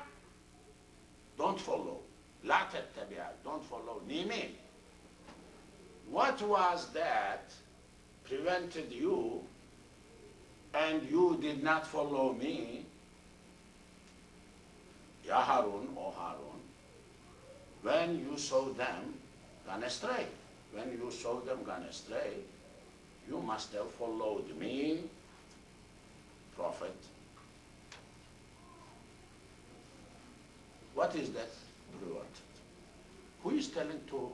don't follow. La tattabi'a, don't follow. Nimi. What was that prevented you and you did not follow me? Ya Harun, O Harun, when you saw them gone astray, when you saw them gone astray, you must have followed me, Prophet. What is that reward? Who is telling to,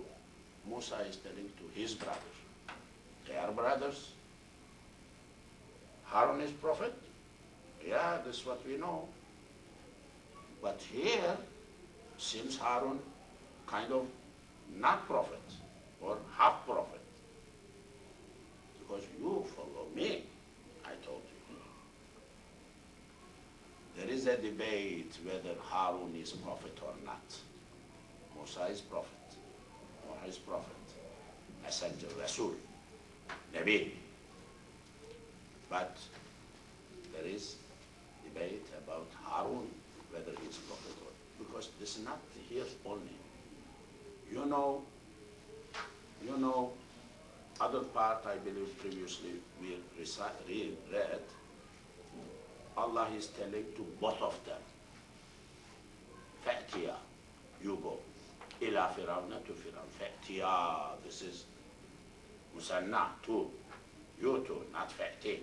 Musa is telling to his brothers. They are brothers. Harun is prophet. Yeah, that's what we know. But here, seems Harun kind of not prophet or half prophet. Because you follow me, I told you. There is a debate whether Harun is prophet or not. Musa is prophet. Noah is prophet. Messenger, Rasul, Nabi. But there is debate about Harun, whether he is prophet or not. Because this is not here only. You know, other part I believe previously we read, Allah is telling to both of them, Fa'tiya, you go. Ila Firawna, to Firawn. Fa'tiya, this is Musanna, two. You two, not Fa'ti.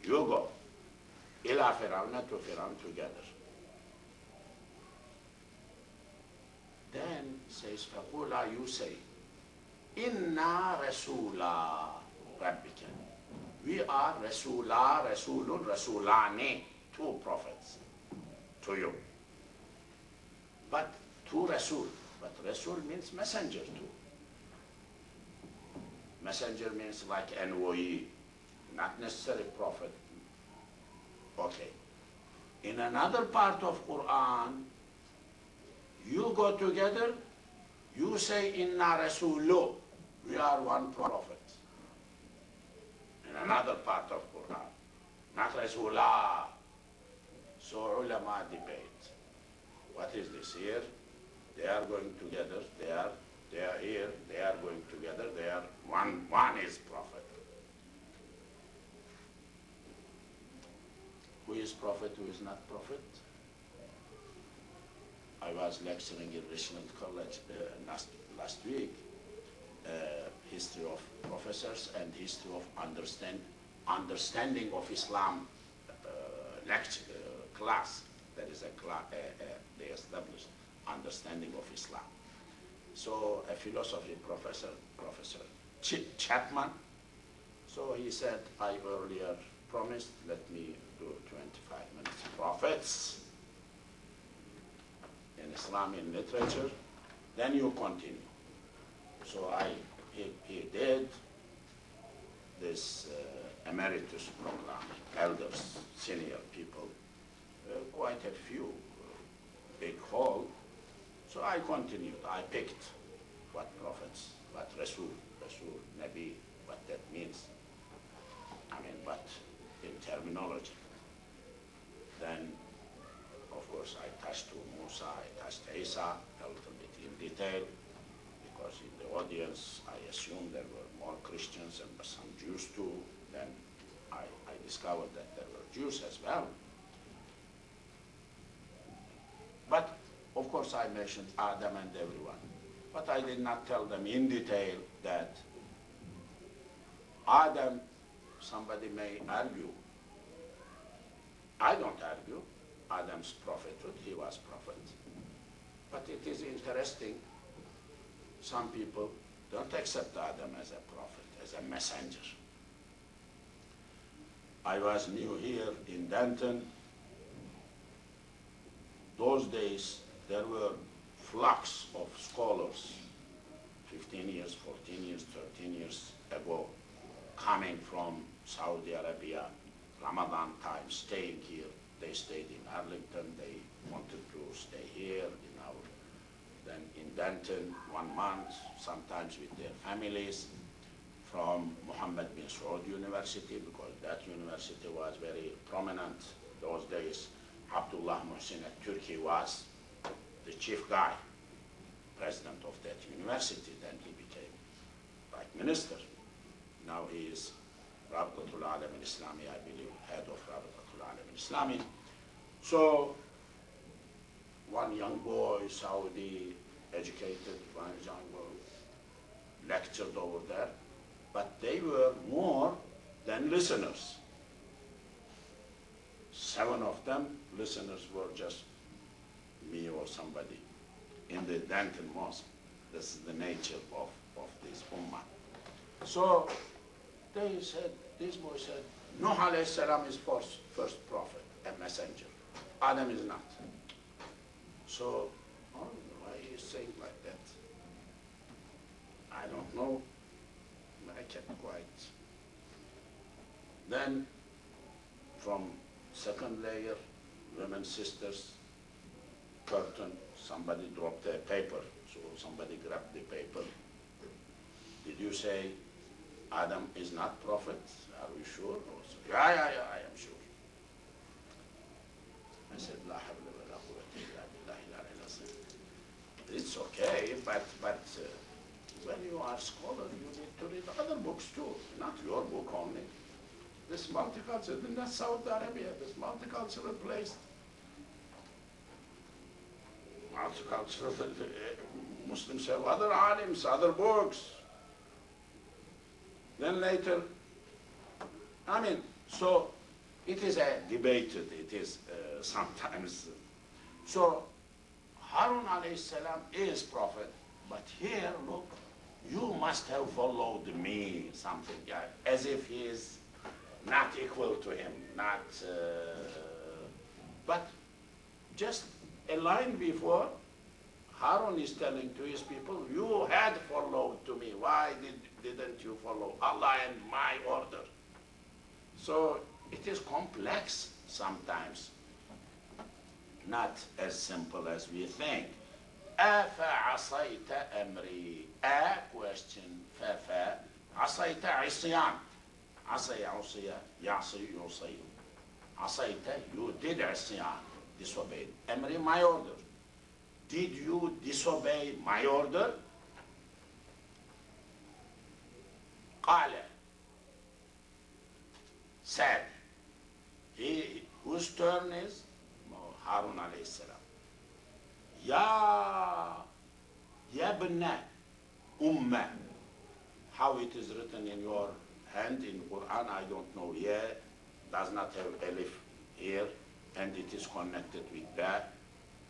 You go. Ila Firawna, to Firawn together. Then says, Faqula, you say, Inna Rasula Rabbika. We are Rasula, Rasulun, Rasulani, two prophets to you. But two Rasul. But Rasul means messenger too. Messenger means like NOE, not necessarily prophet. Okay. In another part of Quran, you go together, you say Inna Rasulu, we are one prophet. In another part of Quran, not Rasulah. So ulama debate. What is this here? They are going together, they are here, they are going together, they are one is prophet. Who is prophet, who is not prophet? I was lecturing in Richmond College last week, history of professors and history of understanding of Islam class. That is a class they established, understanding of Islam. So a philosophy professor Chapman. So he said, I earlier promised, let me do 25 minutes. Prophets in Islamic literature, then you continue. So he did this emeritus program, elders, senior people, quite a few, big hall. So I continued. I picked what prophets, what Rasul, Nabi, what that means. I mean, but in terminology. Then, of course, I touched Musa, I touched Isa a little bit in detail, because in the audience, I assumed there were more Christians and some Jews too. Then I discovered that there were Jews as well. But, of course, I mentioned Adam and everyone. But I did not tell them in detail that Adam, somebody may argue. I don't argue. Adam's prophethood, he was prophet. But it is interesting, some people don't accept Adam as a prophet, as a messenger. I was new here in Denton. Those days, there were flocks of scholars, 15 years, 14 years, 13 years ago, coming from Saudi Arabia, Ramadan time, staying here. They stayed in Arlington, they wanted to stay here, then in Denton, 1 month, sometimes with their families, from Mohammed bin Saud University, because that university was very prominent those days. Abdullah Muhsin al-Turki was the chief guy, president of that university. Then he became like minister. Now he is Rabitatul Alam al-Islami, I believe, head of Rabitatul Alam al-Islami. So one young boy, Saudi, educated, one young boy, lectured over there, but they were more than listeners. 7 of them, listeners, were just me or somebody in the Denton Mosque. This is the nature of this ummah. So they said, this boy said, Nuh alayhi salam is first prophet, a messenger. Adam is not. So, why are you saying like that? I don't know. I kept quiet. Then, from second layer, women sisters, curtain, somebody dropped a paper. So somebody grabbed the paper. Did you say Adam is not prophet? Are we sure? Yeah, I am sure. I said, La hawla wa la quwwata illa billahi al-'aliyyil azim. It's okay, but when you are a scholar, you need to read other books too, not your book only. This multicultural, in Saudi Arabia, this multicultural place, multicultural, Muslims have other alims, other books. Then later, I mean, so it is a debated, it is sometimes. So Harun alayhi salam is prophet, but here, look, you must have followed me, something, yeah, as if he is not equal to him, not, but just a line before, Harun is telling to his people, you had followed to me, why didn't you follow Allah and my order? So it is complex sometimes, not as simple as we think. أَفَعَصَيْتَ أَمْرِي. A question, فَفَ. عَصَيْتَ عِصْيَانِ. عَصَيَ عُصِيَ يَعْصِي يُصِيُ. عَصَيْتَ, you did عِصْيَان, disobeyed. أَمْرِي, my order. Did you disobey my order? قَالَ, said. He, whose turn is? Harun alayhi salam. Ya ibna umma. How it is written in your hand in Quran, I don't know. Ya does not have alif here, and it is connected with ba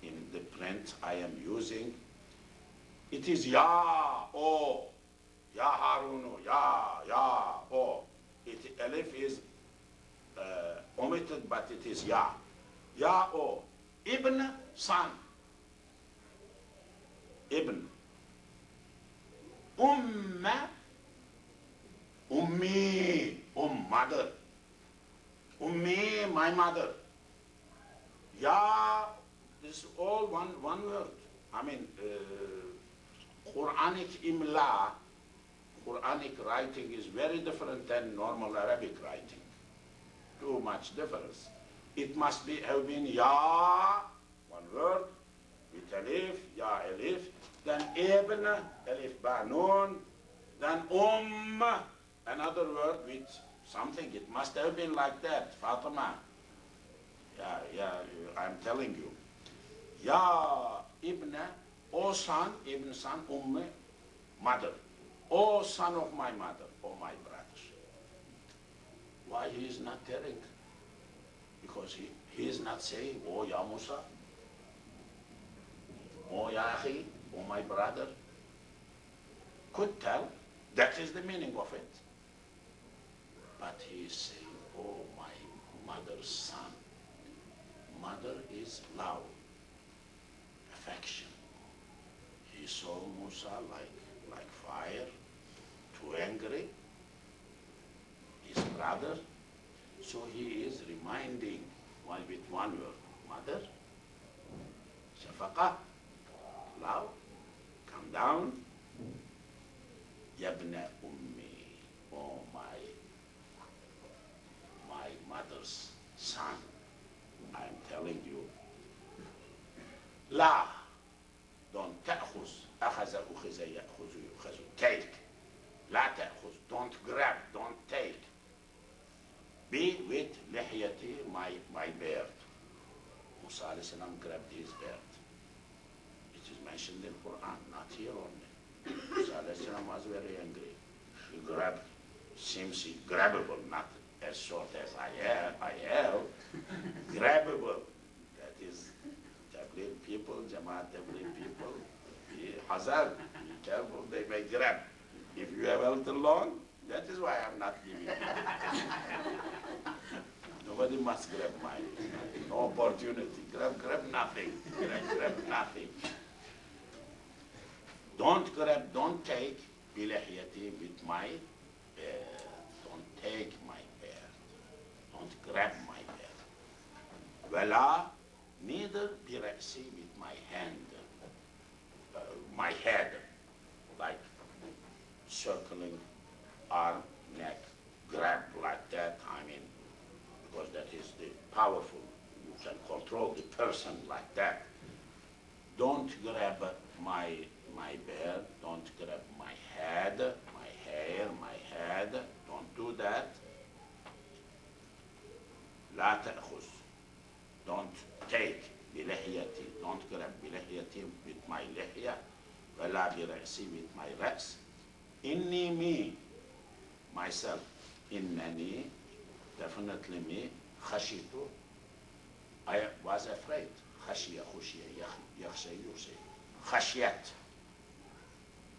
in the print I am using. It is ya, oh. Ya Harunu, ya, O. Alif is omitted, but it is ya. Ya, O. Ibn, son. Ibn. Umma, ummi, mother. Ummi, my mother. Ya, this is all one word. I mean, Quranic imla, Quranic writing is very different than normal Arabic writing. Too much difference. It must have been ya, one word, with alif, ya alif, then ibn, alif ba nun, then another word with something. It must have been like that, Fatima. Yeah, I'm telling you. Ya ibn, O son, ibn son, mother. O son of my mother, O my brothers. Why he is not telling? Because he is not saying, O ya Musa, O ya akhi, O my brother. Could tell, that is the meaning of it. But he is saying, O my mother's son. Mother is love, affection. He saw Musa like fire, too angry, his brother. So he is reminding, while with one word, mother, shafaqa, love, come down, yabna ummi, oh my mother's son. I am telling you, la, don't ta'khuz, akhaza ukhiza ya'khuzu yukhazu, take. La ta'khuz, don't grab, don't take. Be with lihyati, my beard. Musa alayhi salam grabbed his beard. It is mentioned in Quran, not here only. Musa alayhi salam was very angry. He grabbed, seems grabbable, not as short as I have, grabbable. That is, Tabligh people, Jamaat Tabligh people, be hazard, be careful, they may grab. If you have held long, that is why I'm not giving you. Nobody must grab mine. No opportunity. Grab nothing. Grab nothing. Don't grab, don't take bilahiyati with my beard. Don't take my beard. Don't grab my beard. Wala, neither bira'si with my hand, my head, like circling arm, neck, grab like that, I mean, because that is the powerful, you can control the person like that. Don't grab my beard, don't grab my head, my hair, my head, don't do that. La ta'khuz, don't take bilahiyati, don't grab bilahiyati with my lihya, wala bira'si with my ra's. Inni, me, myself, innani, definitely me, khashitu, I was afraid. Khashiya, khushiya, yakhsha, yusay. Khashiyat.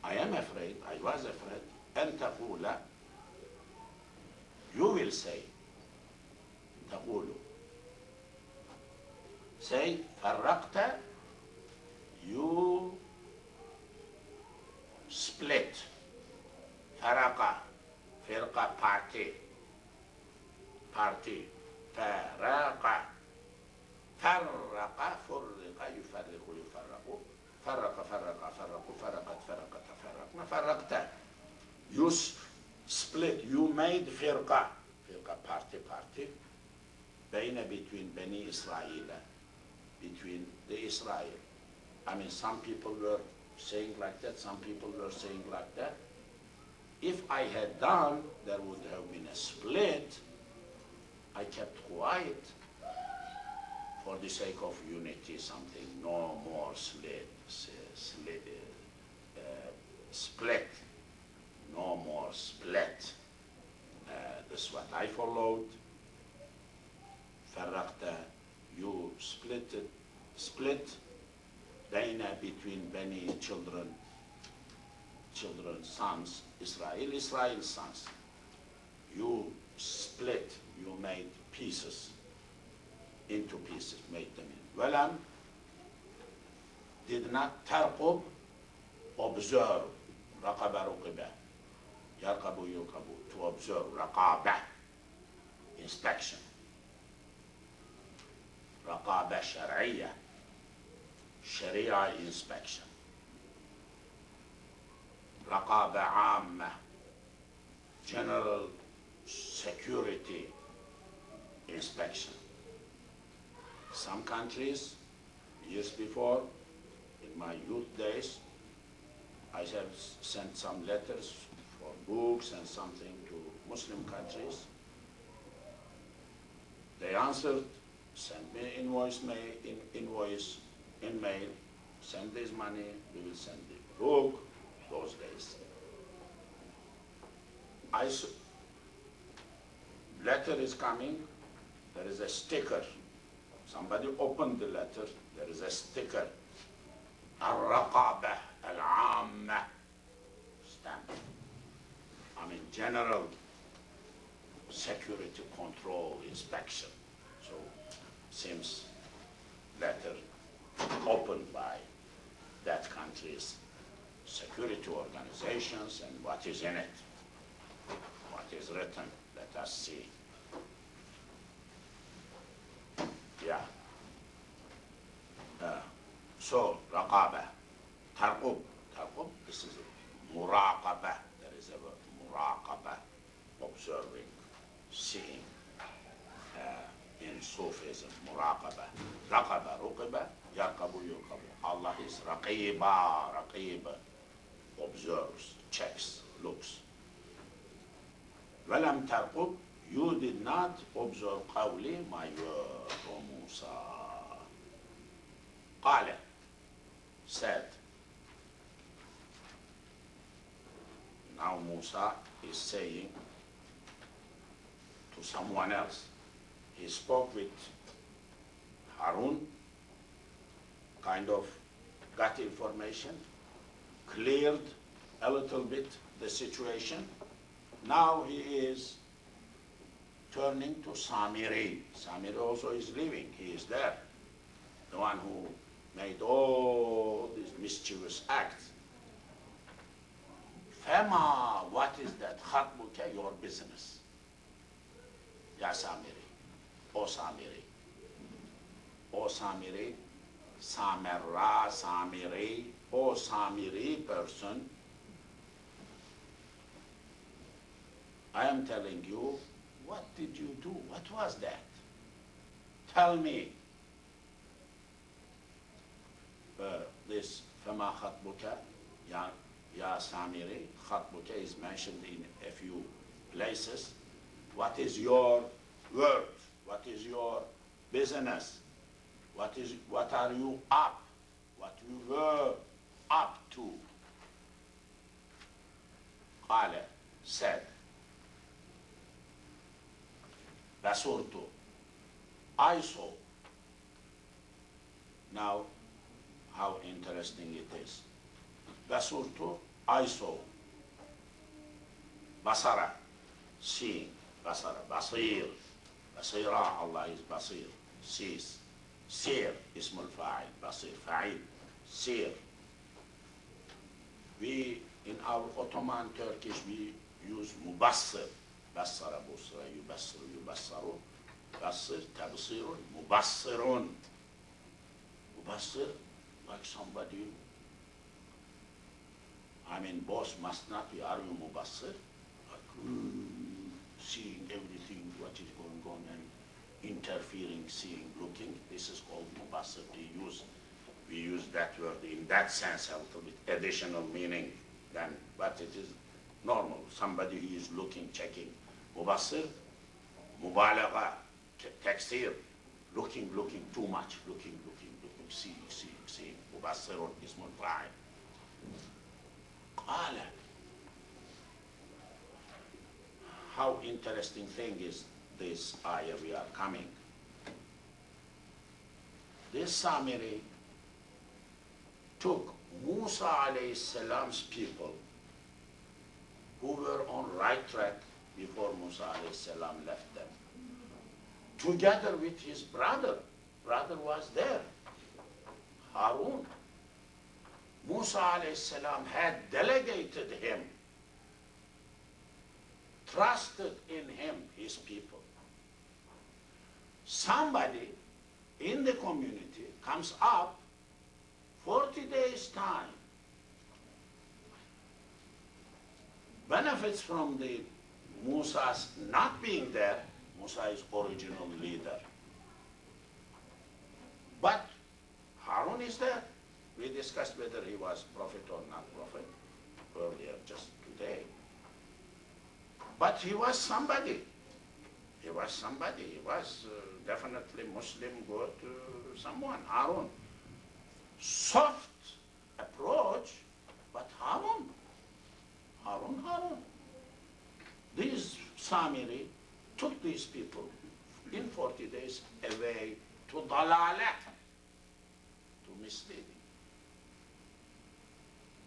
I am afraid, I was afraid. An taqula, you will say, taqulu. Say, farraqta, you split. Faraqa, firqa, party. Faraqa. Farraqa, furriqa, yufarriqu, yufarraqu. Farraqa, farraqu, farraqat, farraqna. You split, you made firqa. Firqa, party. Between Bani Israel, between the Israel. I mean, some people were saying like that, some people were saying like that. If I had done, there would have been a split. I kept quiet for the sake of unity, something, no more split, no more split. This is what I followed. Farraqta, you split, Baina, between Bani, children children, sons, Israel's sons. You split, you made pieces, into pieces, made them in. Walam did not tarqub, observe, raqaba ruqiba, yarqabu yuqabu, to observe, raqaba, inspection. Raqaba shar'iyya, sharia inspection. Raqaba amma, general security inspection. Some countries, years before, in my youth days, I have sent some letters for books and something to Muslim countries. They answered, send me invoice in mail, send this money, we will send the book, those days. Letter is coming, there is a sticker. Somebody opened the letter, there is a sticker. Al-Raqaba Al-Amma stamp. I mean, general security control inspection. So, seems letter opened by that country's security organizations and what is in it, what is written. Let us see. Yeah. So, raqaba, tarqub, this is muraqaba. There is a word, muraqaba, observing, seeing. In Sufism, muraqaba. Raqaba, ruqiba, yarqabu, yuqabu. Allah is raqiba, observes, checks, looks. Walam tarqub, you did not observe qawli, my word, O Musa. Qala, said. Now Musa is saying to someone else. He spoke with Harun, kind of got information, cleared a little bit the situation. Now he is turning to Samiri. Samiri also is living, he is there. The one who made all these mischievous acts. Fema, what is that? Khatbuka, your business. Ya Samiri. O Samiri. O Samiri. Samira, Samiri. O Samiri person. I am telling you, what did you do? What was that? Tell me. This Fama Khatbuka, Ya Samiri, Khatbuka is mentioned in a few places. What is your word? What is your business? What are you up? What you were up to? Qala, said. Basurtu, I saw. Now, how interesting it is. Basurtu, I saw. Basara, seeing. Basara, basir. Basira, Allah is basir, sees. Sir, ismul fa'il, basir, fa'il, sir. We, in our Ottoman Turkish, we use mubassir. Bassara, busra, yubassiru, yubassaru. Bassir, tabsirun, mubassirun. Mubassir, like somebody. I mean, boss must not be, are you mubassir? Like, seeing everything, what is going on, and interfering, seeing, looking. This is called mubassir. We use that word in that sense, a little bit additional meaning than, but it is normal. Somebody who is looking, checking. Mubassir, mubalagha, taksir, looking too much, looking, seeing. Mubassirun ismul fa'il. Qala. How interesting thing is this ayah we are coming. This Samiri took Musa alayhi salam's people who were on right track before Musa alayhi salam left them. Together with his brother was there, Harun. Musa alayhi salam had delegated him, trusted in him, his people. Somebody in the community comes up 40 days time, benefits from the Musa's not being there. Musa is original leader. But Harun is there. We discussed whether he was prophet or not prophet earlier, just today. But he was somebody. He was somebody. He was definitely Muslim, good someone, Harun. Soft approach, but Harun. These Samiri took these people in 40 days away to dalalah, to misleading.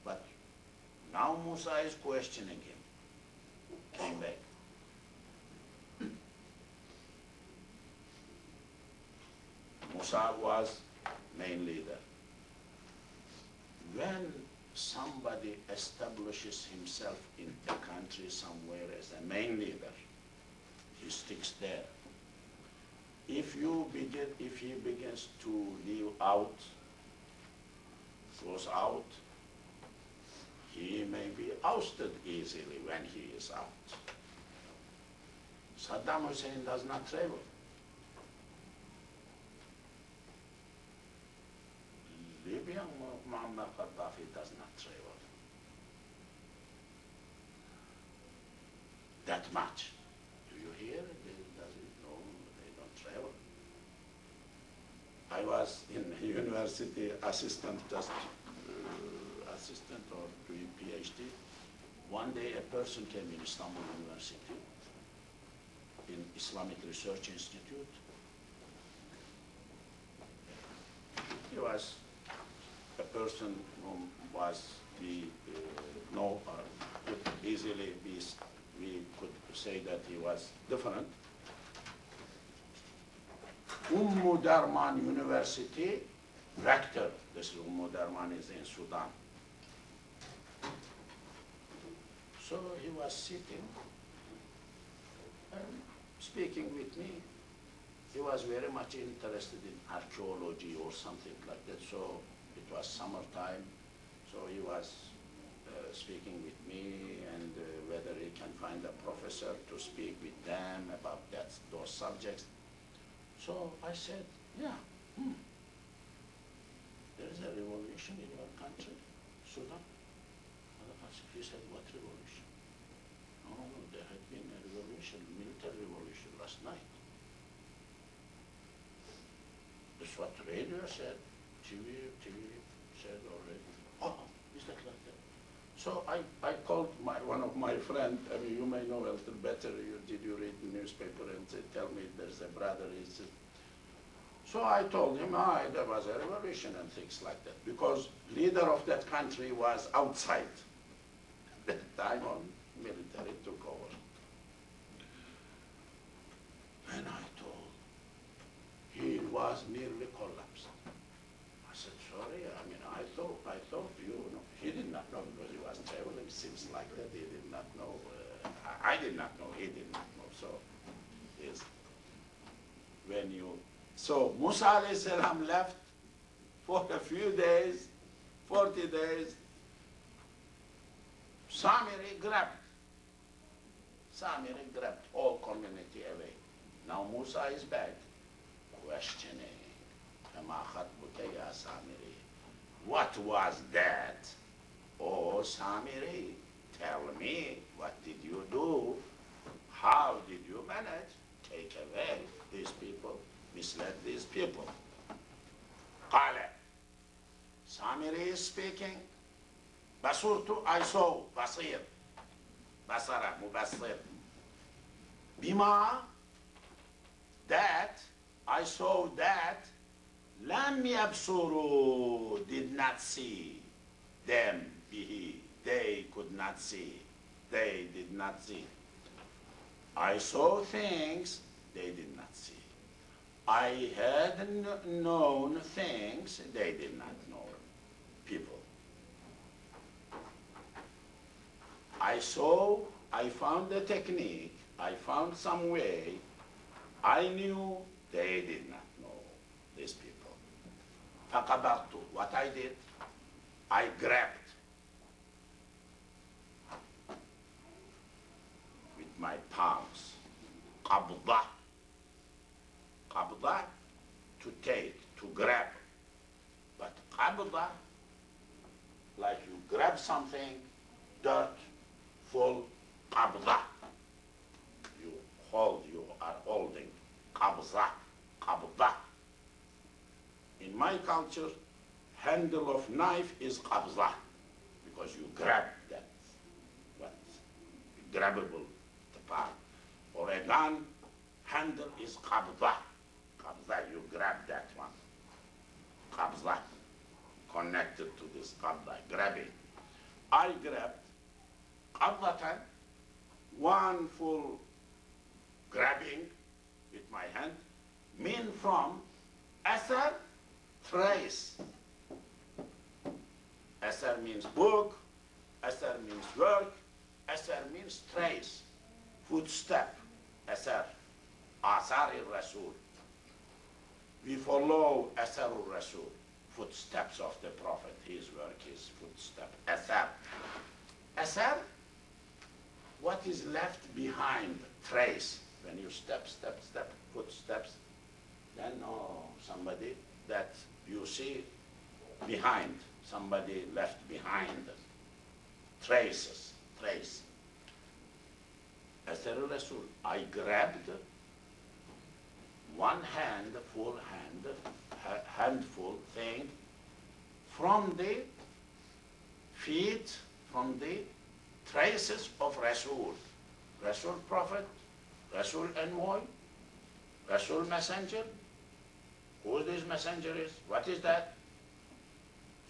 But now Musa is questioning him. Came back. Musa was main leader. When somebody establishes himself in a country somewhere as a main leader, he sticks there. If he begins to leave out, goes out, he may be ousted easily when he is out. Saddam Hussein does not travel. Libyan Muammar Gaddafi does not travel. That much. Do you hear? Does it? No, they don't travel. I was in university assistant or doing PhD. One day a person came in Istanbul University, in Islamic Research Institute. He was a person who could easily be, we could say that he was different. Darman University rector. This Darman is in Sudan. So he was sitting and speaking with me. He was very much interested in archaeology or something like that. So it was summertime. So he was speaking with me and whether he can find a professor to speak with them about those subjects. So I said, yeah, there is a revolution in your country, Sudan. He said, what revolution? No, there had been a revolution, military revolution last night. That's what radio said, TV said already. Oh, is that like that? So I called one of my friends. I mean, you may know a little better. Did you read the newspaper and say, tell me there's a brother. So I told him, there was a revolution and things like that. Because leader of that country was outside. At that time on military took over. And I told, he was nearly collapsed. I said, sorry, I mean, I thought you know. He did not know because he was traveling, seems like that. He did not know. I did not know, he did not know. So, so Musa alayhi salam left for a few days, 40 days. Samiri grabbed whole community away. Now Musa is back, questioning, what was that? Oh, Samiri, tell me, what did you do? How did you manage? Take away these people, misled these people. Qala, Samiri is speaking. Basurtu, I saw, basir. Basara, mubassir. Bima, that, I saw that, lam yabsuru, did not see them, bihi, they could not see. they did not see. I saw things they did not see. I had known things they did not know. People. I found a technique, I found some way, I knew they did not know, these people. فَقَبَضْتُ, what I did, I grabbed with my palms. قَبْضَ, قَبْضَ, to take, to grab. But قَبْضَ, like you grab something, dirt, full, قَبْضَ. You hold, you are holding. قَبْضَ, قَبْضَ. In my culture, handle of knife is قَبْضَ, because you grab that, what, grabbable part. Or a gun, handle is قَبْضَ. قَبْضَ, you grab that one. قَبْضَ, connected to this قَبْضَ, grabbing. I grabbed قَبْضَةً, one full grabbing with my hand, mean from أثر, trace. أثر means book, أثر means work, أثر means trace, footstep, أثر, آثار الرسول. We follow أثر الرسول, footsteps of the Prophet, his work, his footstep, أثر. أثر, what is left behind, trace. When you step, step, step, footsteps, then somebody that you see behind, somebody left behind, traces, trace. Athar al-Rasul, I grabbed one handful thing from the feet, from the traces of Rasul. Rasul Prophet, Rasul Envoy, Rasul Messenger. Who this messenger is? What is that?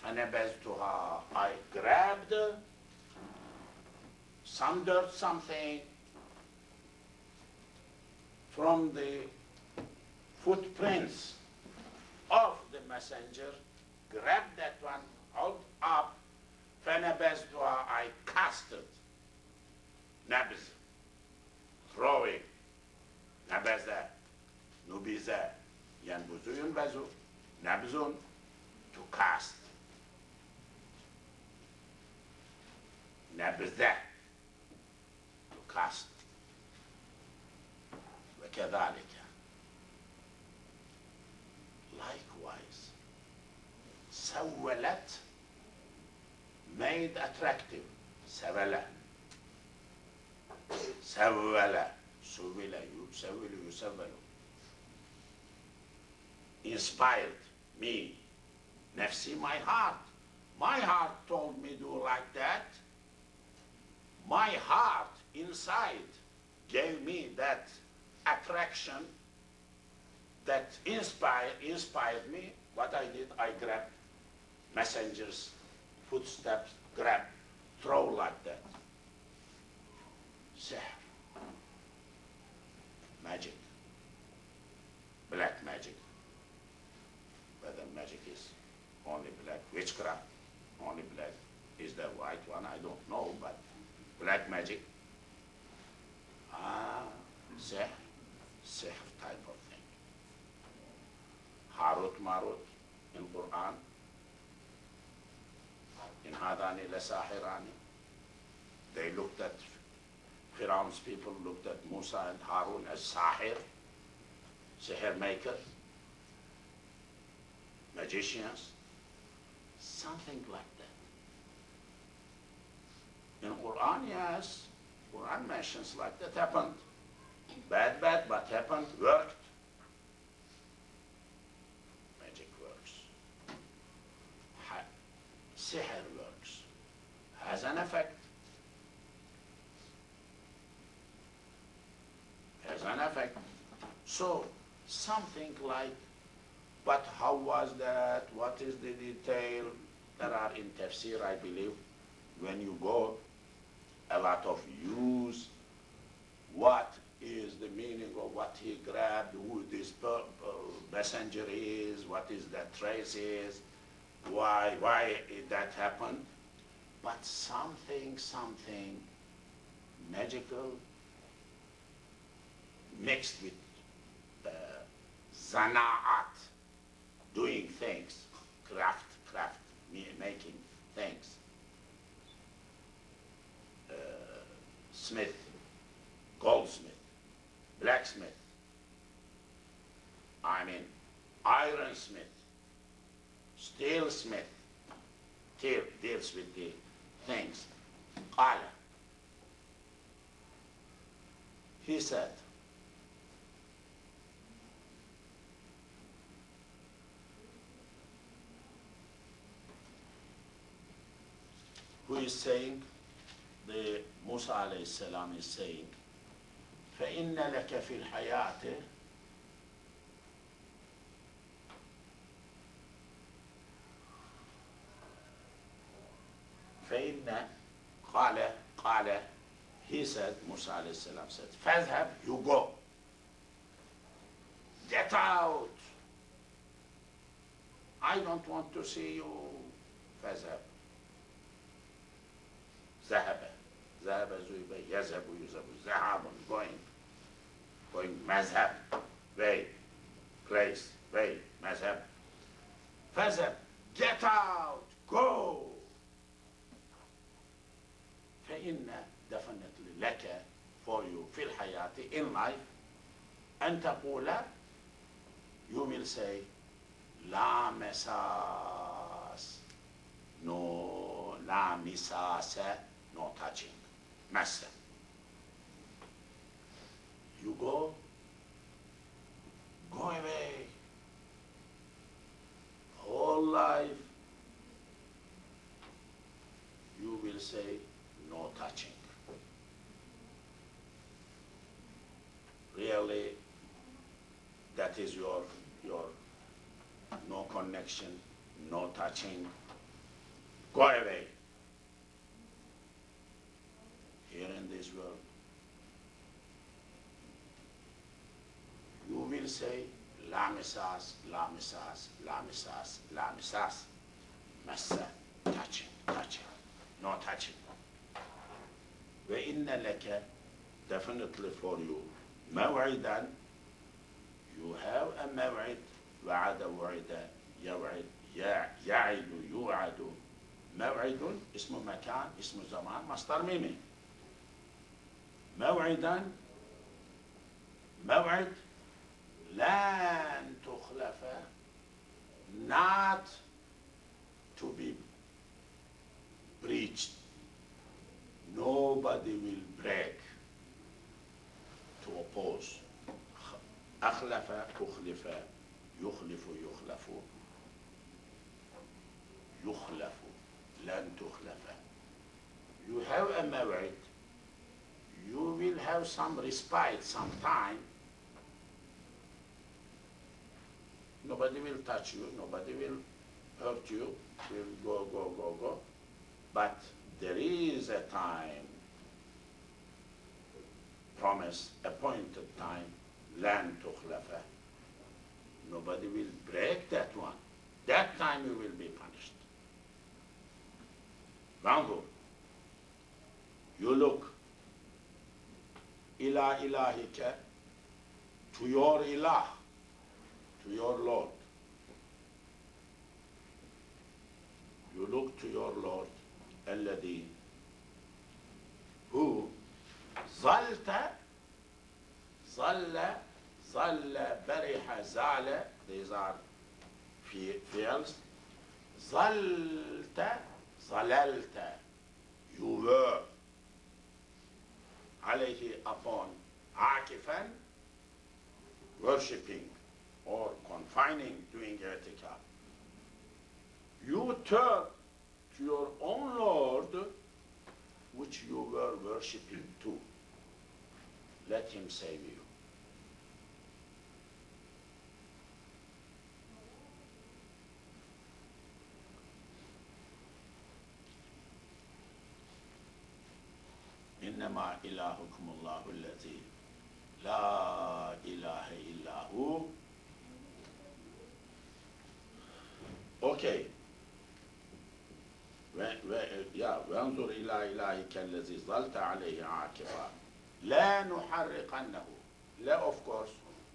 فَنَبَذْتُهَا, I grabbed some dirt, something from the footprints of the messenger, grabbed that one, held up, فَنَبَذْتُهَا, I cast it. Nabz, throwing, nabaza, nubiza, yanbuzu yunbazu, nabzun, to cast. Nabza, to cast. وكذلك, likewise, سولت, made attractive, سولت. سول, سول, يسول, يسول. Inspired me, nafsi, my heart. My heart told me do like that. My heart inside gave me that attraction, that inspired me. What I did, I grabbed messengers, footsteps, grab, throw like that. Sihr, magic, black magic. Whether magic is only black, witchcraft, only black, is the white one, I don't know, but black magic. Sihr, sihr type of thing. Harut Marut in Quran, in Hadani la Sahirani. They looked at, Firaun's people looked at Musa and Harun as Sahir, sihr maker, magicians, something like that. In Quran, yes, Quran mentions like that happened. Bad, but happened, worked. Magic works. Sihr works. Has an effect. Has an effect. So, something like, but how was that? What is the detail? There are in Tafsir, I believe, when you go, a lot of use. What is the meaning of what he grabbed, who this messenger is, what is that trace is, why that happened. But something magical mixed with zana'at, doing things, craft, making things. Smith, goldsmith, blacksmith, ironsmith, steelsmith, deals with the things. Qala. He said, who is saying, the Musa alayhi salam is saying, فَإِنَّ لَكَ فِي الْحَيَاةِ فَإِنَّ قال, he said, Musa alayhi salam said, فَاذْهَبْ, you go. Get out. I don't want to see you. فَاذْهَبْ. ذهب يذهب ذهاب, going مذهب, way, place, way, مذهب. فذهب, get out, go. فإن, definitely, لك, for you, في الحياة, in life, أن تقول, you will say, لا مساس, no, لا مساس, no touching, massa. You go away. Whole life, you will say, no touching. Really, that is your no connection, no touching. Go away. Here in this world, you will say, la misas, la misas, la misas, la misas. Massa, touching, no touching. وَإِنَّ لَكَ, definitely for you, موعدا, you have a موعد, وعد وعد, يوعد, يعد, يوعد. موعد, اسم مكان, اسم زمان, مصدر ميمي. موعدا, موعد, لن تخلف, not to be breached. Nobody will break, to oppose. أخلف, أخلف, يخلف, يخلف, يخلف, لن تخلف. You have a موعد. You will have some respite, some time. Nobody will touch you, nobody will hurt you, will go. But there is a time, promise, appointed time, لن تخلف. Nobody will break that one. That time you will be punished. Vangur, you look, ila ilahika, to your ilah, to your Lord. You look to your Lord, alladhi, who, zalta, zalla, bariha, zala, these are fi'ls. Zalta, zalalta, you were, alayhi, upon, akifan, worshipping or confining, doing i'tikaf. You turn to your own Lord, which you were worshipping too. Let him save you. إنما إلهكم الله الذي لا إله إلا هو. Okay. وانظر إلى إلهك الذي ظلت عليه عاكفا لا نحرقنه. لا, of course,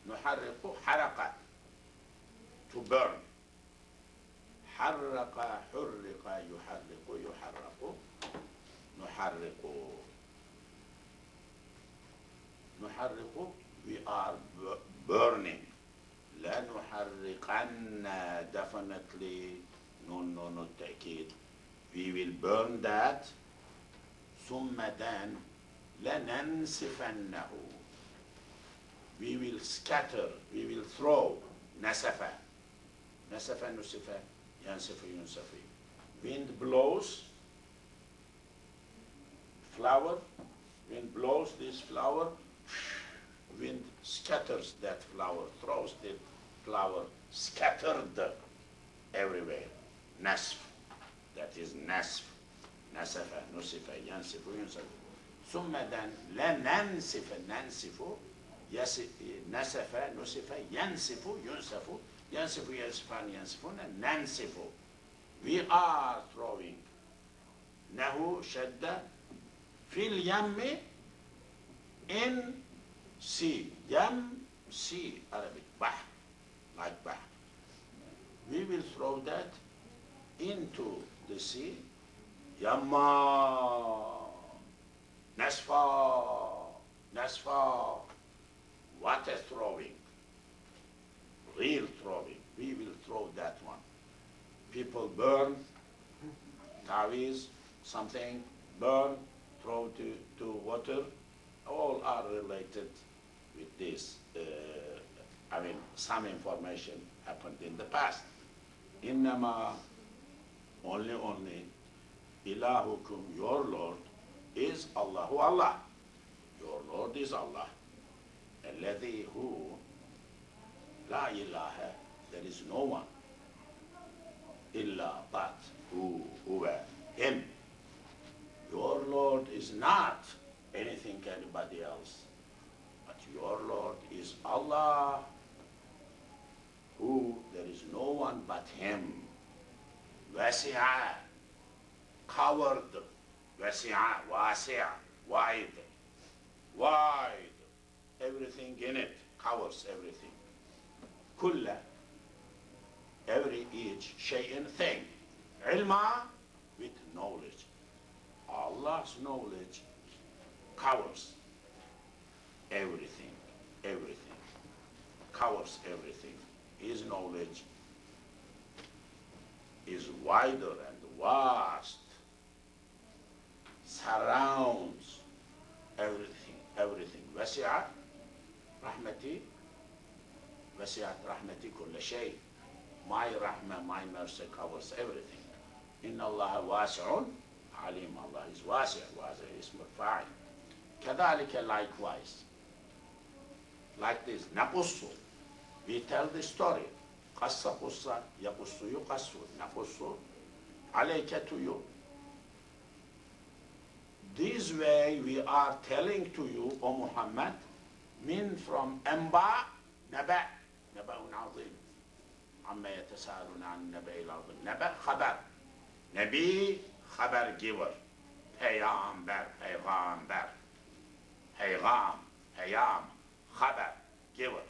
نحرق حرقة, to burn. حرق حرق يحرق يحرق نحرق. نحرق, we are burning. لا نحرقن, definitely, no تأكيد. We will burn that. ثم then لننسفنه. We will scatter, we will throw. نسف. نسف نسف ينسف ينسف. Wind blows flower. Wind blows this flower. Wind scatters that flower, throws the flower scattered everywhere. Nasf. That is nasf. Nasafa, nusifa, yansifu, yunsafu. ثم then لننسف ننسف نسف نسف ينسف ينسف ينسف ينسفان ينسفون ننسف. We are throwing. نهو شدة في اليم in sea. Yam, sea, Arabic. Bahr, like Bahr. We will throw that into the sea. Yamma, Nasfa, Nasfa. Water throwing, real throwing. We will throw that one. People burn, tawiz, something, burn, throw to water. All are related with this. Some information happened in the past. Innama, only, ilahukum, your Lord, is Allahu Allah. Your Lord is Allah. Alladhi who, la ilaha, there is no one, illa but, who, him. Your Lord is not anything, anybody else, but your Lord is Allah, who there is no one but him. Wasi'a, covered. Wasi'a, wasi'a, wide, wide. Everything in it, covers everything. Kulla, each, shay'in, thing. Ilma, with knowledge. Allah's knowledge covers everything, covers everything. His knowledge is wider and vast, surrounds everything. Wasi'at rahmati, wasi'at rahmati kulla shay. My rahmah, my mercy covers everything. Inna Allah wasi'un alim. Allah is wasi', ism al-fa'il. Kadhalika, likewise. Like this, naqussu, we tell the story. Qassa qussa, yaqussu yuqassu, naqussu alayka to you. This way we are telling to you, O Muhammad, from Amba, Naba, Naba'un azim. Amma yatasaaluna an Naba'il azim. Naba, khabar. Nabi, khabar giver. Peygamber, peygamber. Peygam, peyam, khabar, giver.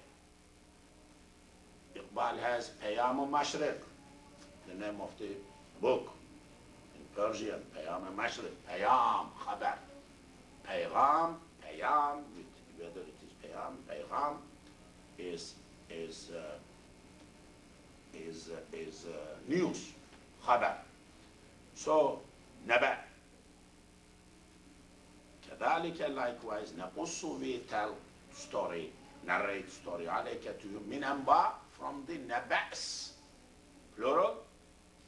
Iqbal has Peyam Mashriq, the name of the book in Persian. Peyam Mashriq, Peyam, khabar. Peygam, peyam, whether it is peyam, peygam, is news, khabar. So, naba. Kadhalika, likewise, naqussu, we tell story, narrate story, alayka to you, min amba, from the nabas, plural,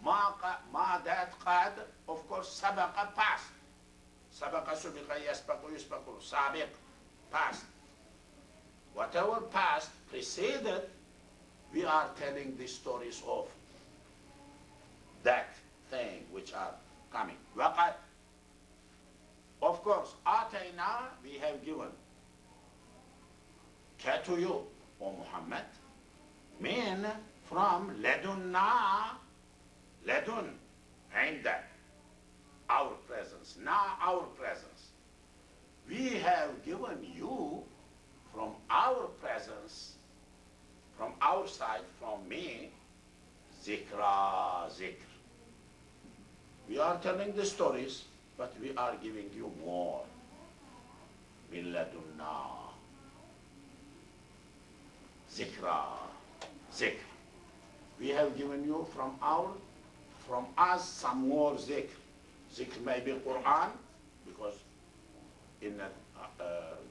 ma that qad, of course, sabaqa, past. Sabaqa, subiqa, yasbaqu, yusbaqu, sabiq, past. Whatever past preceded, we are telling the stories of that thing which are coming. Waqad, of Of course, atayna, we have given. Ka to you, O Muhammad, mean from ladunna, ladun, inda, our presence, na our presence. We have given you from our presence, from our side, from me, zikra, zikr. We are telling the stories, but we are giving you more. Min ladunna. Zikra, zikr. We have given you from us some more zikr. Zikr may be Quran, because in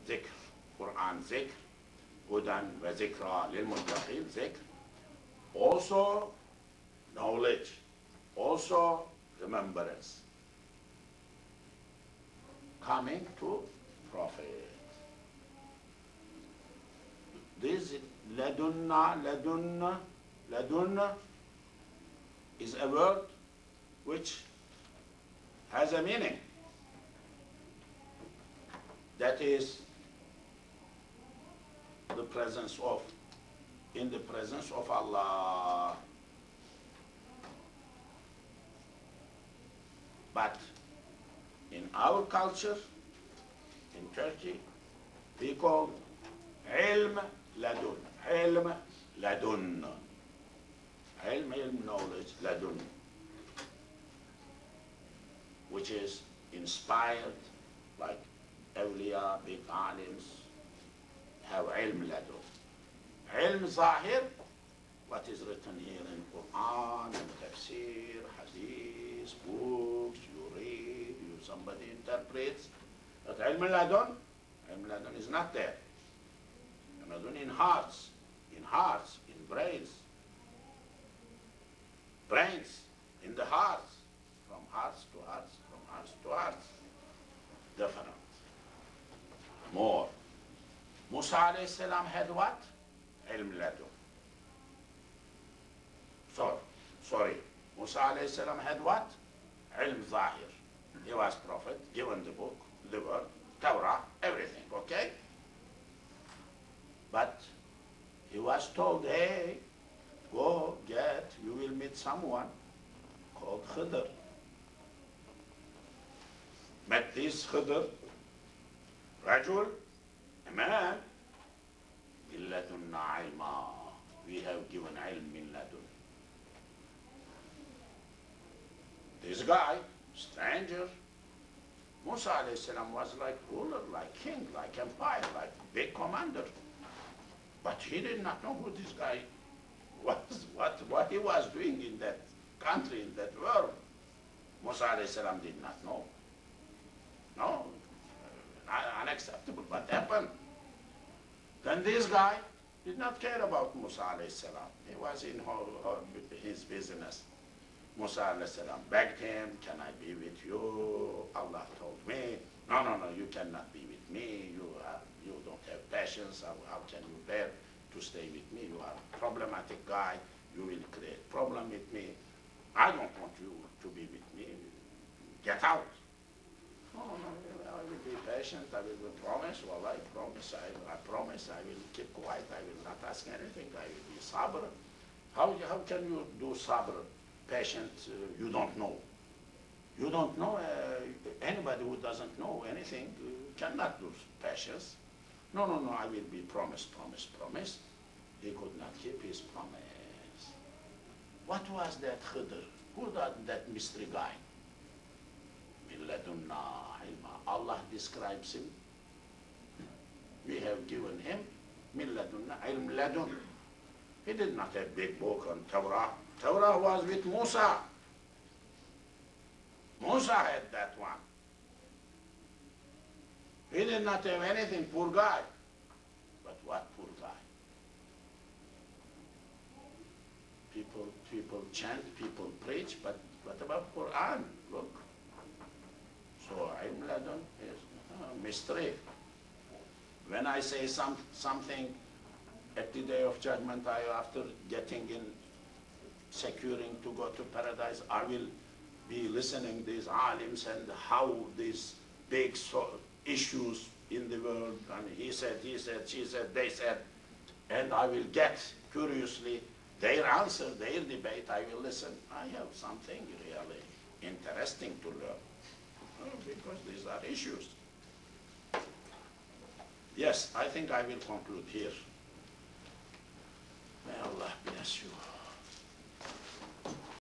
zikr, Quran zikr, hudan wa zikra lil muttaqin, zikr. Also knowledge, also remembrance. Coming to Prophet. This ladunna, ladunna, ladunna is a word which has a meaning. That is the presence of, in the presence of Allah. But in our culture, in Turkey, we call ilm ladun, ilm ladun, ilm knowledge ladun, which is inspired, like awliya, big alims have ilm ladun. Ilm zahir, what is written here in Quran, in Tafsir, hadith, books, you read, somebody interprets. But ilm ladun is not there. Ilm ladun in hearts, in brains, in the hearts, from hearts to hearts, from hearts to hearts. Different. More. Musa alayhi salam had what? Ilm ladun. Sorry. Musa alayhi salam had what? Ilm zahir. He was prophet, given the book, the word, Torah, everything, okay? But he was told, hey, go get, you will meet someone called Khidr. Met this Khidr, Rajul, a man, min ladunna ilma. We have given ilm min ladun. This guy, stranger, Musa alayhi salam was like ruler, like king, like empire, like big commander. But he did not know who this guy was, what he was doing in that country, in that world. Musa alayhi salam did not know. No, unacceptable. What happened? Then this guy did not care about Musa alayhi salam. He was in his business. Musa alayhi salam begged him, can I be with you? Allah told me, no, you cannot be with me. You don't have patience. How can you bear to stay with me? You are a problematic guy. You will create problem with me. I don't want you to be with me. Get out. No, I will be patient. I will promise. Well, I promise. I will keep quiet. I will not ask anything. I will be sabr. How can you do sabr? Patient, you don't know. You don't know, anybody who doesn't know anything cannot do patience. No, I will be promise. He could not keep his promise. What was that Khidr? Who that mystery guy? Min ladunna ilma. Allah describes him. We have given him min ladunna ilm ladun. He did not have big book on Torah. Torah was with Musa. Musa had that one. He did not have anything, poor guy. But what poor guy? People chant, people preach, but what about Quran? Look. So ilm ladun is mystery. When I say something at the day of judgment, after getting in, securing to go to paradise, I will be listening these alims and how these big issues in the world, and he said, she said, they said, and I will get, curiously, their answer, their debate, I will listen. I have something really interesting to learn, because these are issues. Yes, I think I will conclude here. May Allah bless you.